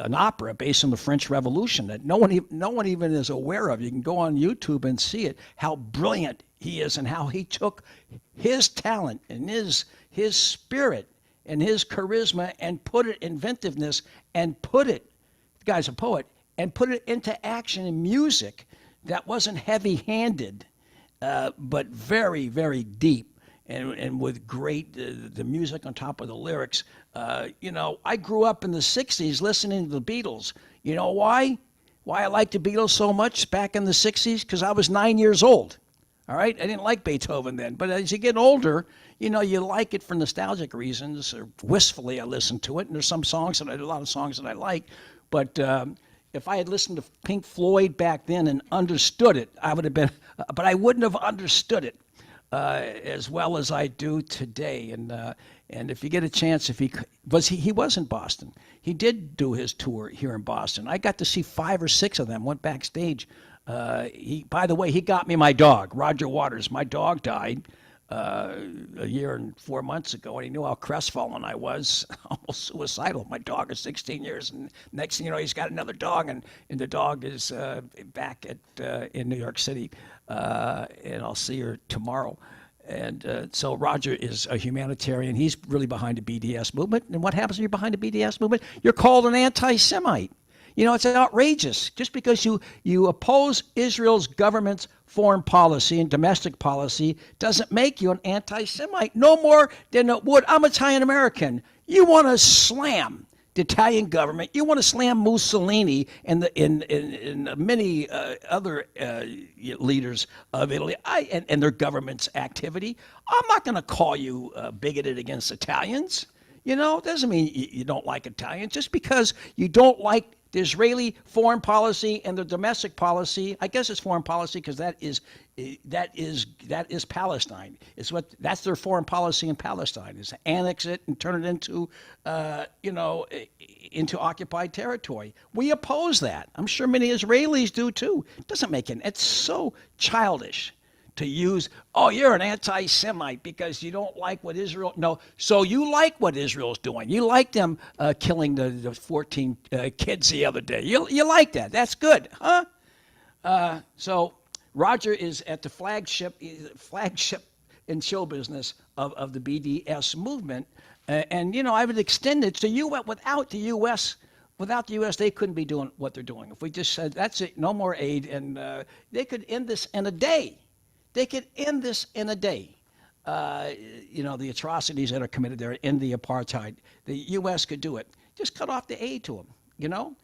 an opera based on the French Revolution that no one even is aware of. You can go on YouTube and see it, how brilliant he is and how he took his talent and his spirit and his charisma and put it, inventiveness, and put it, the guy's a poet, and put it into action in music that wasn't heavy-handed, but very, very deep. And with great, the music on top of the lyrics. I grew up in the 60s listening to the Beatles. You know why? Why I liked the Beatles so much back in the 60s? Because I was 9 years old. All right? I didn't like Beethoven then. But as you get older, you like it for nostalgic reasons. Or wistfully, I listen to it. And there's some songs, a lot of songs that I like. But if I had listened to Pink Floyd back then and understood it, I would have been, but I wouldn't have understood it. As well as I do today, and if you get a chance, he was in Boston. He did do his tour here in Boston. I got to see 5 or 6 of them. Went backstage. By the way, he got me my dog, Roger Waters. My dog died a year and 4 months ago, and he knew how crestfallen I was, almost suicidal. My dog is 16 years, and next thing you know, he's got another dog, and the dog is back in New York City. And I'll see her tomorrow. And so Roger is a humanitarian. He's really behind the BDS movement. And what happens when you're behind the BDS movement? You're called an anti-Semite. It's outrageous. Just because you oppose Israel's government's foreign policy and domestic policy doesn't make you an anti-Semite. No more than it would. I'm Italian-American. You want to slam the Italian government. You want to slam Mussolini and many other leaders of Italy and their government's activity. I'm not going to call you bigoted against Italians. It doesn't mean you don't like Italians. Just because you don't like the Israeli foreign policy and the domestic policy, I guess it's foreign policy because that is Palestine. That's their foreign policy in Palestine, is to annex it and turn it into into occupied territory. We oppose that. I'm sure many Israelis do too. It doesn't make it. It's so childish to use, oh, you're an anti-Semite because you don't like what Israel, no, so you like what Israel's doing. You like them killing the 14 kids the other day. You like that. That's good, huh? So Roger is at the flagship in show business of the BDS movement. And, you know, I would extend it to without the U.S., they couldn't be doing what they're doing. If we just said, that's it, no more aid, and they could end this in a day. They could end this in a day. You know, the atrocities that are committed there in the apartheid. The U.S. could do it. Just cut off the aid to them, you know?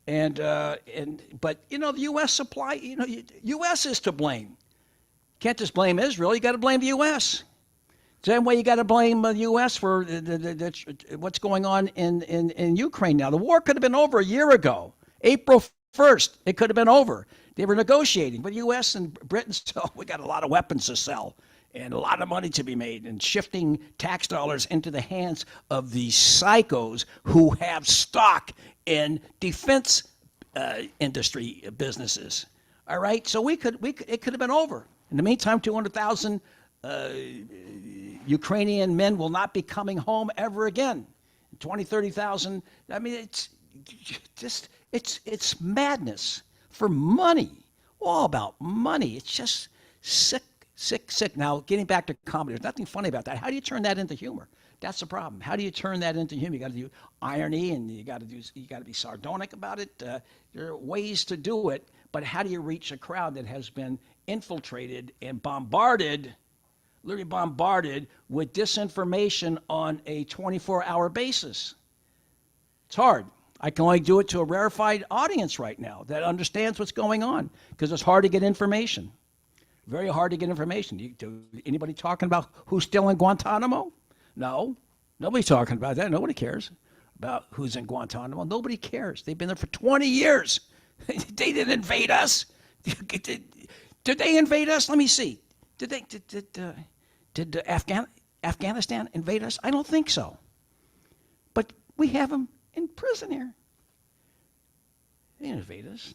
But, you know, the U.S. supply, you know, U.S. is to blame. Can't just blame Israel. You got to blame the U.S. Same way you got to blame the U.S. for what's going on in Ukraine now. The war could have been over a year ago. April 1st, it could have been over. They were negotiating, but the U.S. and Britain still, we got a lot of weapons to sell and a lot of money to be made, and shifting tax dollars into the hands of these psychos who have stock in defense industry businesses. All right, so it could have been over. In the meantime, 200,000 Ukrainian men will not be coming home ever again. 20, 30,000. I mean, it's madness for money. All about money. It's just sick. Now, getting back to comedy, there's nothing funny about that. How do you turn that into humor? That's the problem. How do you turn that into humor? You got to do irony, and you got to be sardonic about it. There are ways to do it, but how do you reach a crowd that has been infiltrated and literally bombarded with disinformation on a 24-hour basis? It's hard. I can only do it to a rarefied audience right now that understands what's going on, because it's hard to get information. Very hard to get information. Anybody talking about who's still in Guantanamo? No. Nobody's talking about that. Nobody cares about who's in Guantanamo. Nobody cares. They've been there for 20 years. They didn't invade us. Did they invade us? Let me see. Did Afghanistan invade us? I don't think so. But we have them in prison here. They didn't invade us.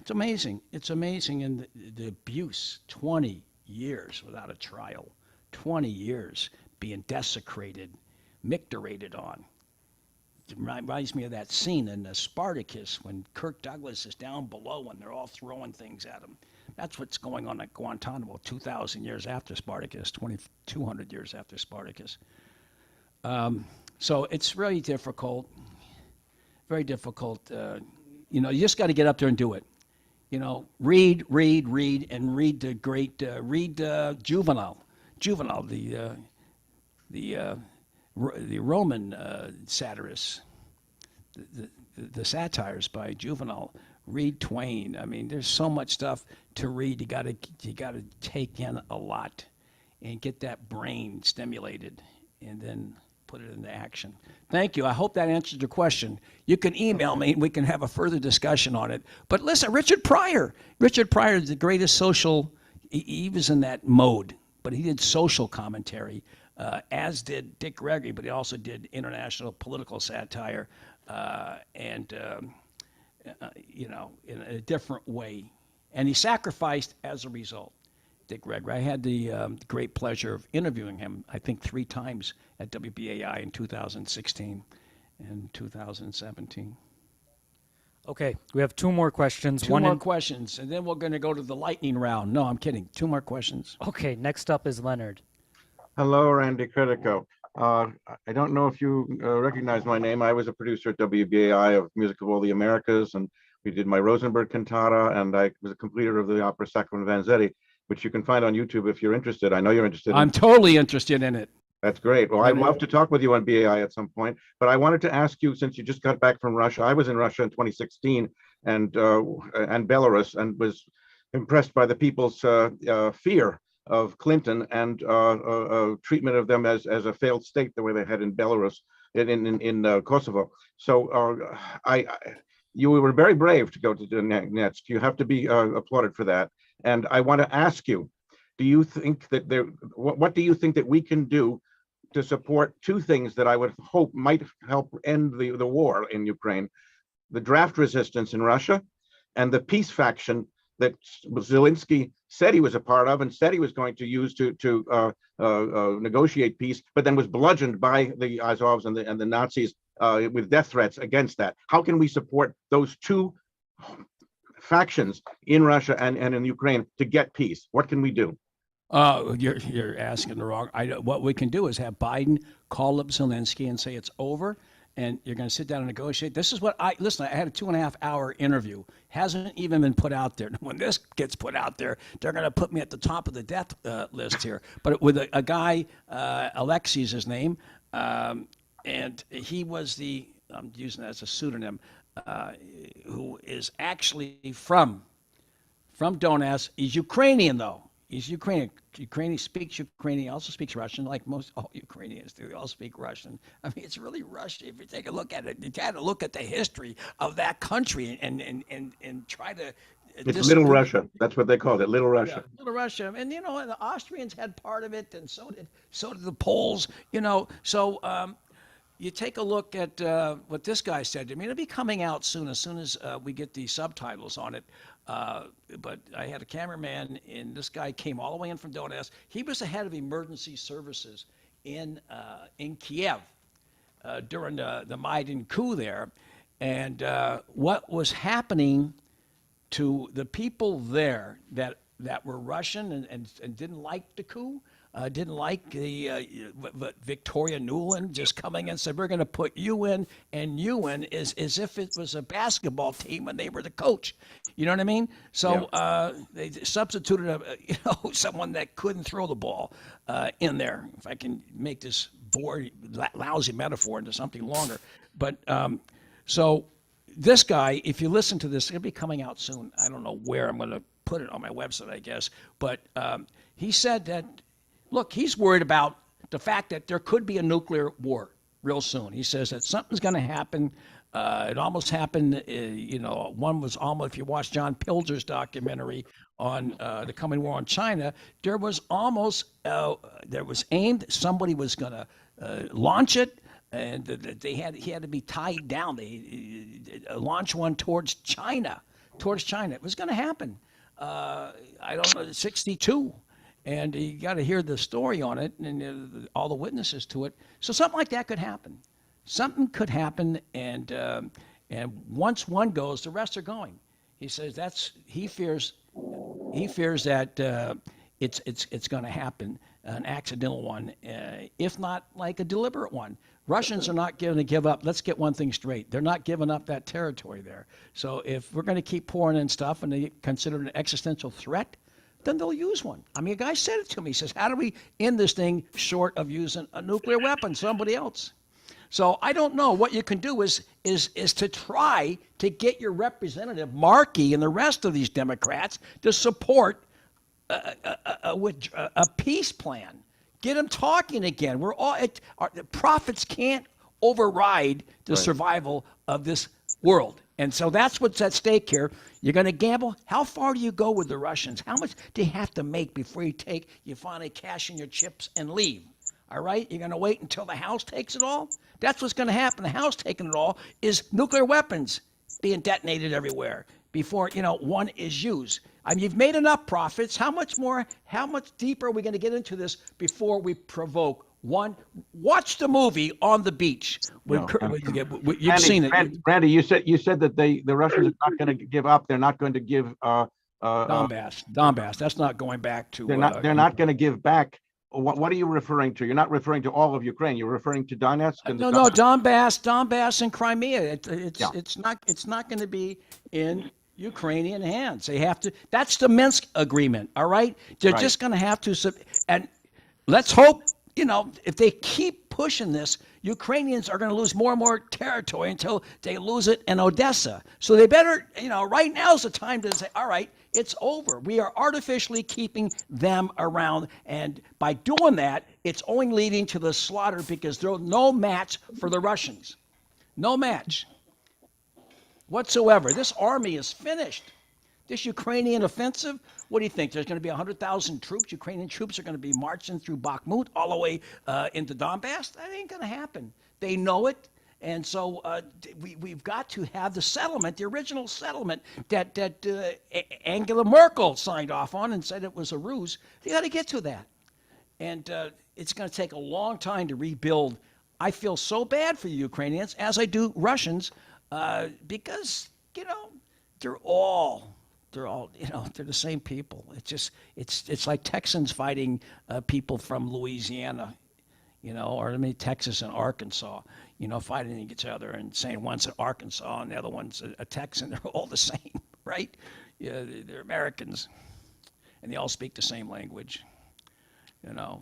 It's amazing. It's amazing. And the abuse, 20 years without a trial, 20 years being desecrated, micturated on. It reminds me of that scene in Spartacus when Kirk Douglas is down below and they're all throwing things at him. That's what's going on at Guantanamo 2,000 years after Spartacus, 2,200 years after Spartacus. So it's really difficult, very difficult. You know, you just got to get up there and do it. You know, read, and read the great, Juvenal, the Roman satirist, the satires by Juvenal. Read Twain. I mean, there's so much stuff to read. You gotta take in a lot and get that brain stimulated, and then put it into action. Thank you. I hope that answered your question. You can email me and we can have a further discussion on it. But listen, Richard Pryor is the greatest social, he was in that mode, but he did social commentary, as did Dick Gregory, but he also did international political satire, you know, in a different way. And he sacrificed as a result. Dick Gregory. I had the great pleasure of interviewing him, I think 3 times at WBAI in 2016 and 2017. Okay, we have 2 more questions. Two more questions, and then we're going to go to the lightning round. No, I'm kidding. 2 more questions. Okay, next up is Leonard. Hello, Randy Credico. I don't know if you recognize my name. I was a producer at WBAI of Music of All the Americas, and we did my Rosenberg cantata, and I was a completer of the opera Sacco and Vanzetti, which you can find on YouTube if you're interested. I know you're interested. I'm totally interested in it. That's great. Well, I'd love to talk with you on BAI at some point, but I wanted to ask you, since you just got back from Russia, I was in Russia in 2016 and Belarus, and was impressed by the people's fear of Clinton and treatment of them as a failed state, the way they had in Belarus, in Kosovo. So you were very brave to go to Donetsk. You have to be applauded for that. And I want to ask you, do you think that what do you think that we can do to support 2 things that I would hope might help end the war in Ukraine: the draft resistance in Russia and the peace faction that Zelensky said he was a part of and said he was going to use to negotiate peace, but then was bludgeoned by the Azovs and the Nazis with death threats against that. How can we support those two factions in Russia and in Ukraine to get peace? What can we do? You're asking the wrong. What we can do is have Biden call up Zelensky and say it's over, and you're going to sit down and negotiate. This is what I had a 2.5-hour interview. Hasn't even been put out there. When this gets put out there, they're going to put me at the top of the death list here. But with a guy, Alexei's his name, and he was I'm using that as a pseudonym, who is actually from Donetsk. He's Ukrainian though. He's Ukrainian. Ukrainian speaks Ukrainian. He also speaks Russian, like most all Ukrainians do. They all speak Russian. I mean, it's really Russian. If you take a look at it, you got to look at the history of that country and try to. It's Little Russia. That's what they call it, Little Russia. Yeah, Little Russia, and the Austrians had part of it, and so did the Poles. So. You take a look at what this guy said. I mean, it'll be coming out soon as we get the subtitles on it. But I had a cameraman, and this guy came all the way in from Donetsk. He was the head of emergency services in Kiev during the Maidan coup there. And what was happening to the people there that were Russian and didn't like the coup, didn't like the Victoria Nuland just coming in and said, we're going to put you in, and you in is as if it was a basketball team and they were the coach. You know what I mean? So they substituted someone that couldn't throw the ball in there. If I can make this lousy metaphor into something longer. But so this guy, if you listen to this, it'll be coming out soon. I don't know where I'm going to put it on my website, I guess. But he said that, look, he's worried about the fact that there could be a nuclear war real soon. He says that something's going to happen. It almost happened, one was almost, if you watch John Pilger's documentary on the coming war on China, there was almost, there was aimed, somebody was going to launch it, and he had to be tied down. They launch one towards China. It was going to happen. I don't know, 1962. And you got to hear the story on it and all the witnesses to it. So something like that could happen. Something could happen, and once one goes, the rest are going. He says he fears that it's going to happen, an accidental one, if not like a deliberate one. Russians are not going to give up. Let's get one thing straight. They're not giving up that territory there. So if we're going to keep pouring in stuff and they consider it an existential threat, then they'll use one. I mean, a guy said it to me. He says, how do we end this thing short of using a nuclear weapon, somebody else? So I don't know. What you can do is to try to get your representative, Markey, and the rest of these Democrats to support a peace plan. Get them talking again. The profits can't override the survival of this world. And so that's what's at stake here. You're going to gamble. How far do you go with the Russians? How much do you have to make before you finally cash in your chips and leave? All right? You're going to wait until the House takes it all? That's what's going to happen. The House taking it all is nuclear weapons being detonated everywhere before, one is used. I mean, you've made enough profits. How much deeper are we going to get into this before we provoke one? Watch the movie On the Beach. You've seen it. Randy, you said that the Russians are not going to give up. They're not going to give Donbass. That's not going back to. They're not going to give back. What are you referring to? You're not referring to all of Ukraine. You're referring to Donetsk. And no, Donbass, and Crimea. It's not going to be in Ukrainian hands. They have to. That's the Minsk agreement. All right. They're just going to have to. And let's hope. If they keep pushing this, Ukrainians are going to lose more and more territory until they lose it in Odessa. So they better, right now is the time to say, all right, it's over. We are artificially keeping them around. And by doing that, it's only leading to the slaughter because there's no match for the Russians. No match whatsoever. This army is finished. This Ukrainian offensive, what do you think? There's going to be 100,000 troops. Ukrainian troops are going to be marching through Bakhmut all the way into Donbass? That ain't going to happen. They know it, And so we've got to have the settlement, the original settlement that Angela Merkel signed off on and said it was a ruse. You got to get to that. And it's going to take a long time to rebuild. I feel so bad for the Ukrainians, as I do Russians, because, they're all, they're the same people. It's like Texans fighting people from Louisiana, or Texas and Arkansas, fighting each other and saying one's an Arkansas and the other one's a Texan. They're all the same, right? Yeah, they're Americans, and they all speak the same language.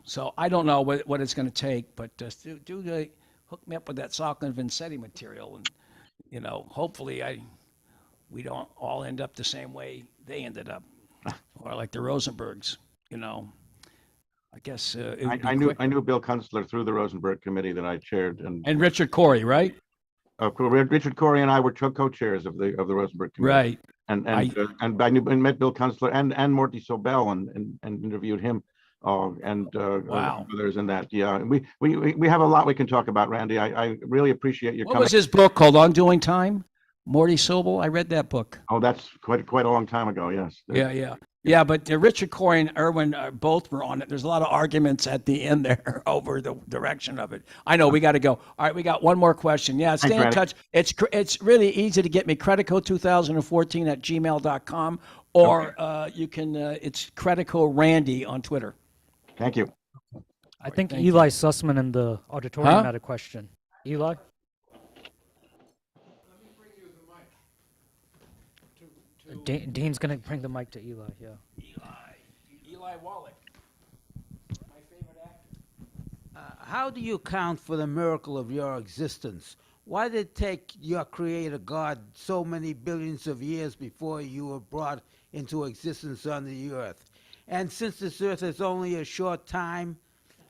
So I don't know what it's going to take, but do hook me up with that Salkin and Vincetti material, and hopefully we don't all end up the same way they ended up, or like the Rosenbergs. I guess I knew Bill Kunstler through the Rosenberg committee that I chaired, and Richard Corey, right? Richard Corey and I were co-chairs of the Rosenberg committee. Right. And I knew and met Bill Kunstler and Morty Sobel and interviewed him. Wow. Others in that. Yeah. We have a lot we can talk about, Randy. I really appreciate your What coming. was his book called? Undoing Time? Morty Sobel? I read that book. Oh, that's quite a long time ago. Yes. Yeah, but Richard Corey and Irwin both were on it. There's a lot of arguments at the end there over the direction of it. I know we got to go. All right, we got one more question. Yeah, stay in touch. It's really easy to get me. Credico2014 at gmail.com, or you can. It's Credico Randy on Twitter. Thank you. I think Eli Sussman in the auditorium had a question. Eli? Dean's going to bring the mic to Eli, yeah. Eli Wallach, my favorite actor. How do you account for the miracle of your existence? Why did it take your creator God so many billions of years before you were brought into existence on the earth? And since this earth is only a short time,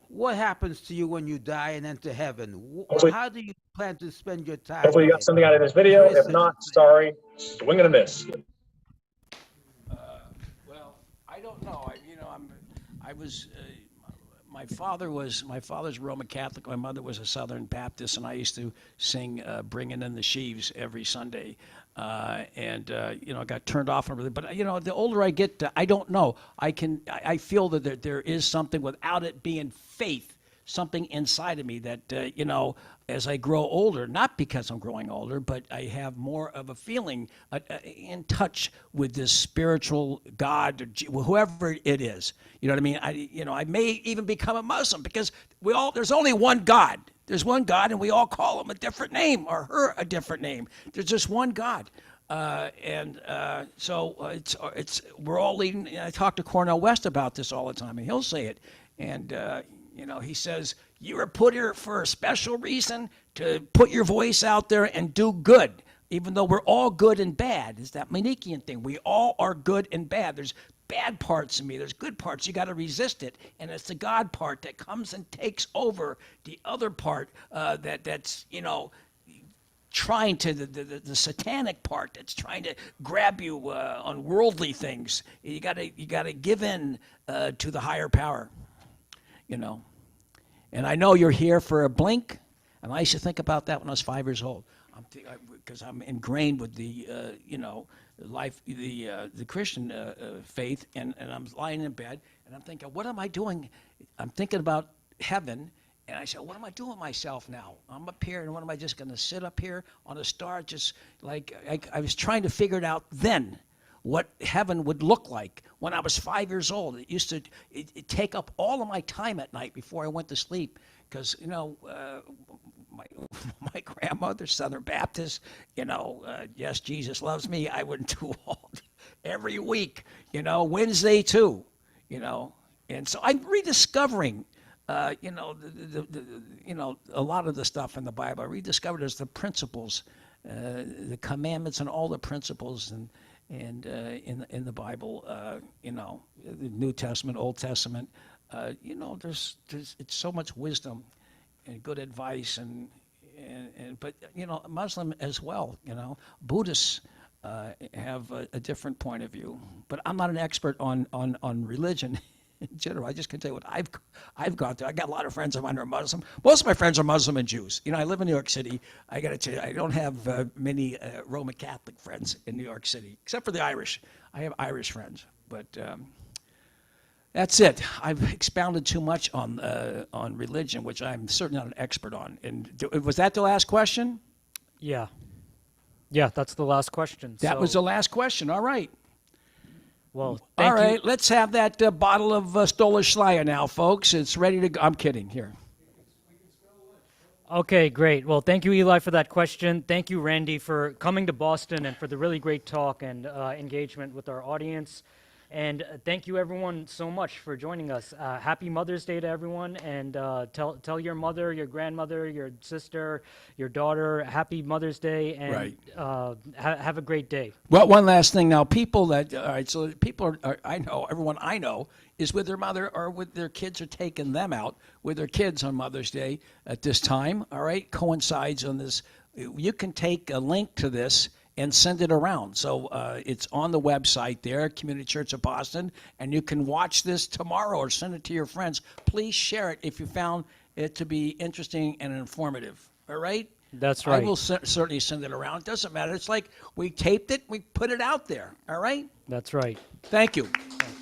what happens to you when you die and enter heaven? How do you plan to spend your time? Hopefully you got something out of this video. If not, sorry. Swing and a miss. Well, I don't know. My father's Roman Catholic. My mother was a Southern Baptist, and I used to sing "Bringing in the Sheaves" every Sunday. I got turned off from it. But the older I get, I don't know. I feel that there is something without it being faith, something inside of me that as I grow older, not because I'm growing older, but I have more of a feeling in touch with this spiritual God, or whoever it is. You know what I mean? I may even become a Muslim because there's only one God. There's one God, and we all call him a different name or her a different name. There's just one God. So we're all leading. I talk to Cornel West about this all the time, and he'll say it. And he says, you were put here for a special reason to put your voice out there and do good, even though we're all good and bad. It's that Manichean thing. We all are good and bad. There's bad parts in me. There's good parts. You got to resist it. And it's the God part that comes and takes over the other part that's trying to, the satanic part that's trying to grab you on worldly things. You got to give in to the higher power. And I know you're here for a blink, and I used to think about that when I was 5 years old. Because I'm ingrained with the life, the Christian faith, and I'm lying in bed, and I'm thinking, what am I doing? I'm thinking about heaven, and I said, what am I doing with myself now? I'm up here, and what am I just going to sit up here on a star, just like I was trying to figure it out then. What heaven would look like when I was 5 years old. It used to take up all of my time at night before I went to sleep because, my grandmother, Southern Baptist, yes, Jesus loves me. I went to all every week, Wednesday too, And so I'm rediscovering, a lot of the stuff in the Bible. I rediscovered as the principles, the commandments and all the principles and in the Bible, the New Testament, Old Testament, there's it's so much wisdom and good advice but Muslim as well, Buddhists have a different point of view. But I'm not an expert on religion, in general. I just can tell you what I've gone through. I got a lot of friends of mine who are Muslim. Most of my friends are Muslim and Jews. You know, I live in New York City. I got to tell you, I don't have many Roman Catholic friends in New York City, except for the Irish. I have Irish friends, but that's it. I've expounded too much on religion, which I'm certainly not an expert on. And was that the last question? Yeah. Yeah, that's the last question. That was the last question. All right. Well, All thank right, you. let's have that bottle of Stoller Schleier now, folks. It's ready to go. I'm kidding. Here. Okay, great. Well, thank you, Eli, for that question. Thank you, Randy, for coming to Boston and for the really great talk and engagement with our audience. And thank you, everyone, so much for joining us. Happy Mother's Day to everyone, and tell your mother, your grandmother, your sister, your daughter, Happy Mother's Day, and Right. have a great day. Well, one last thing now. People that, all right, so people are, I know, everyone I know is with their mother or with their kids, are taking them out with their kids on Mother's Day at this time, all right? Coincides on this. You can take a link to this and send it around. So it's on the website there, Community Church of Boston, and you can watch this tomorrow or send it to your friends. Please share it if you found it to be interesting and informative, all right? That's right. I will certainly send it around. It doesn't matter. It's like we taped it, we put it out there, all right? That's right. Thank you. Thanks.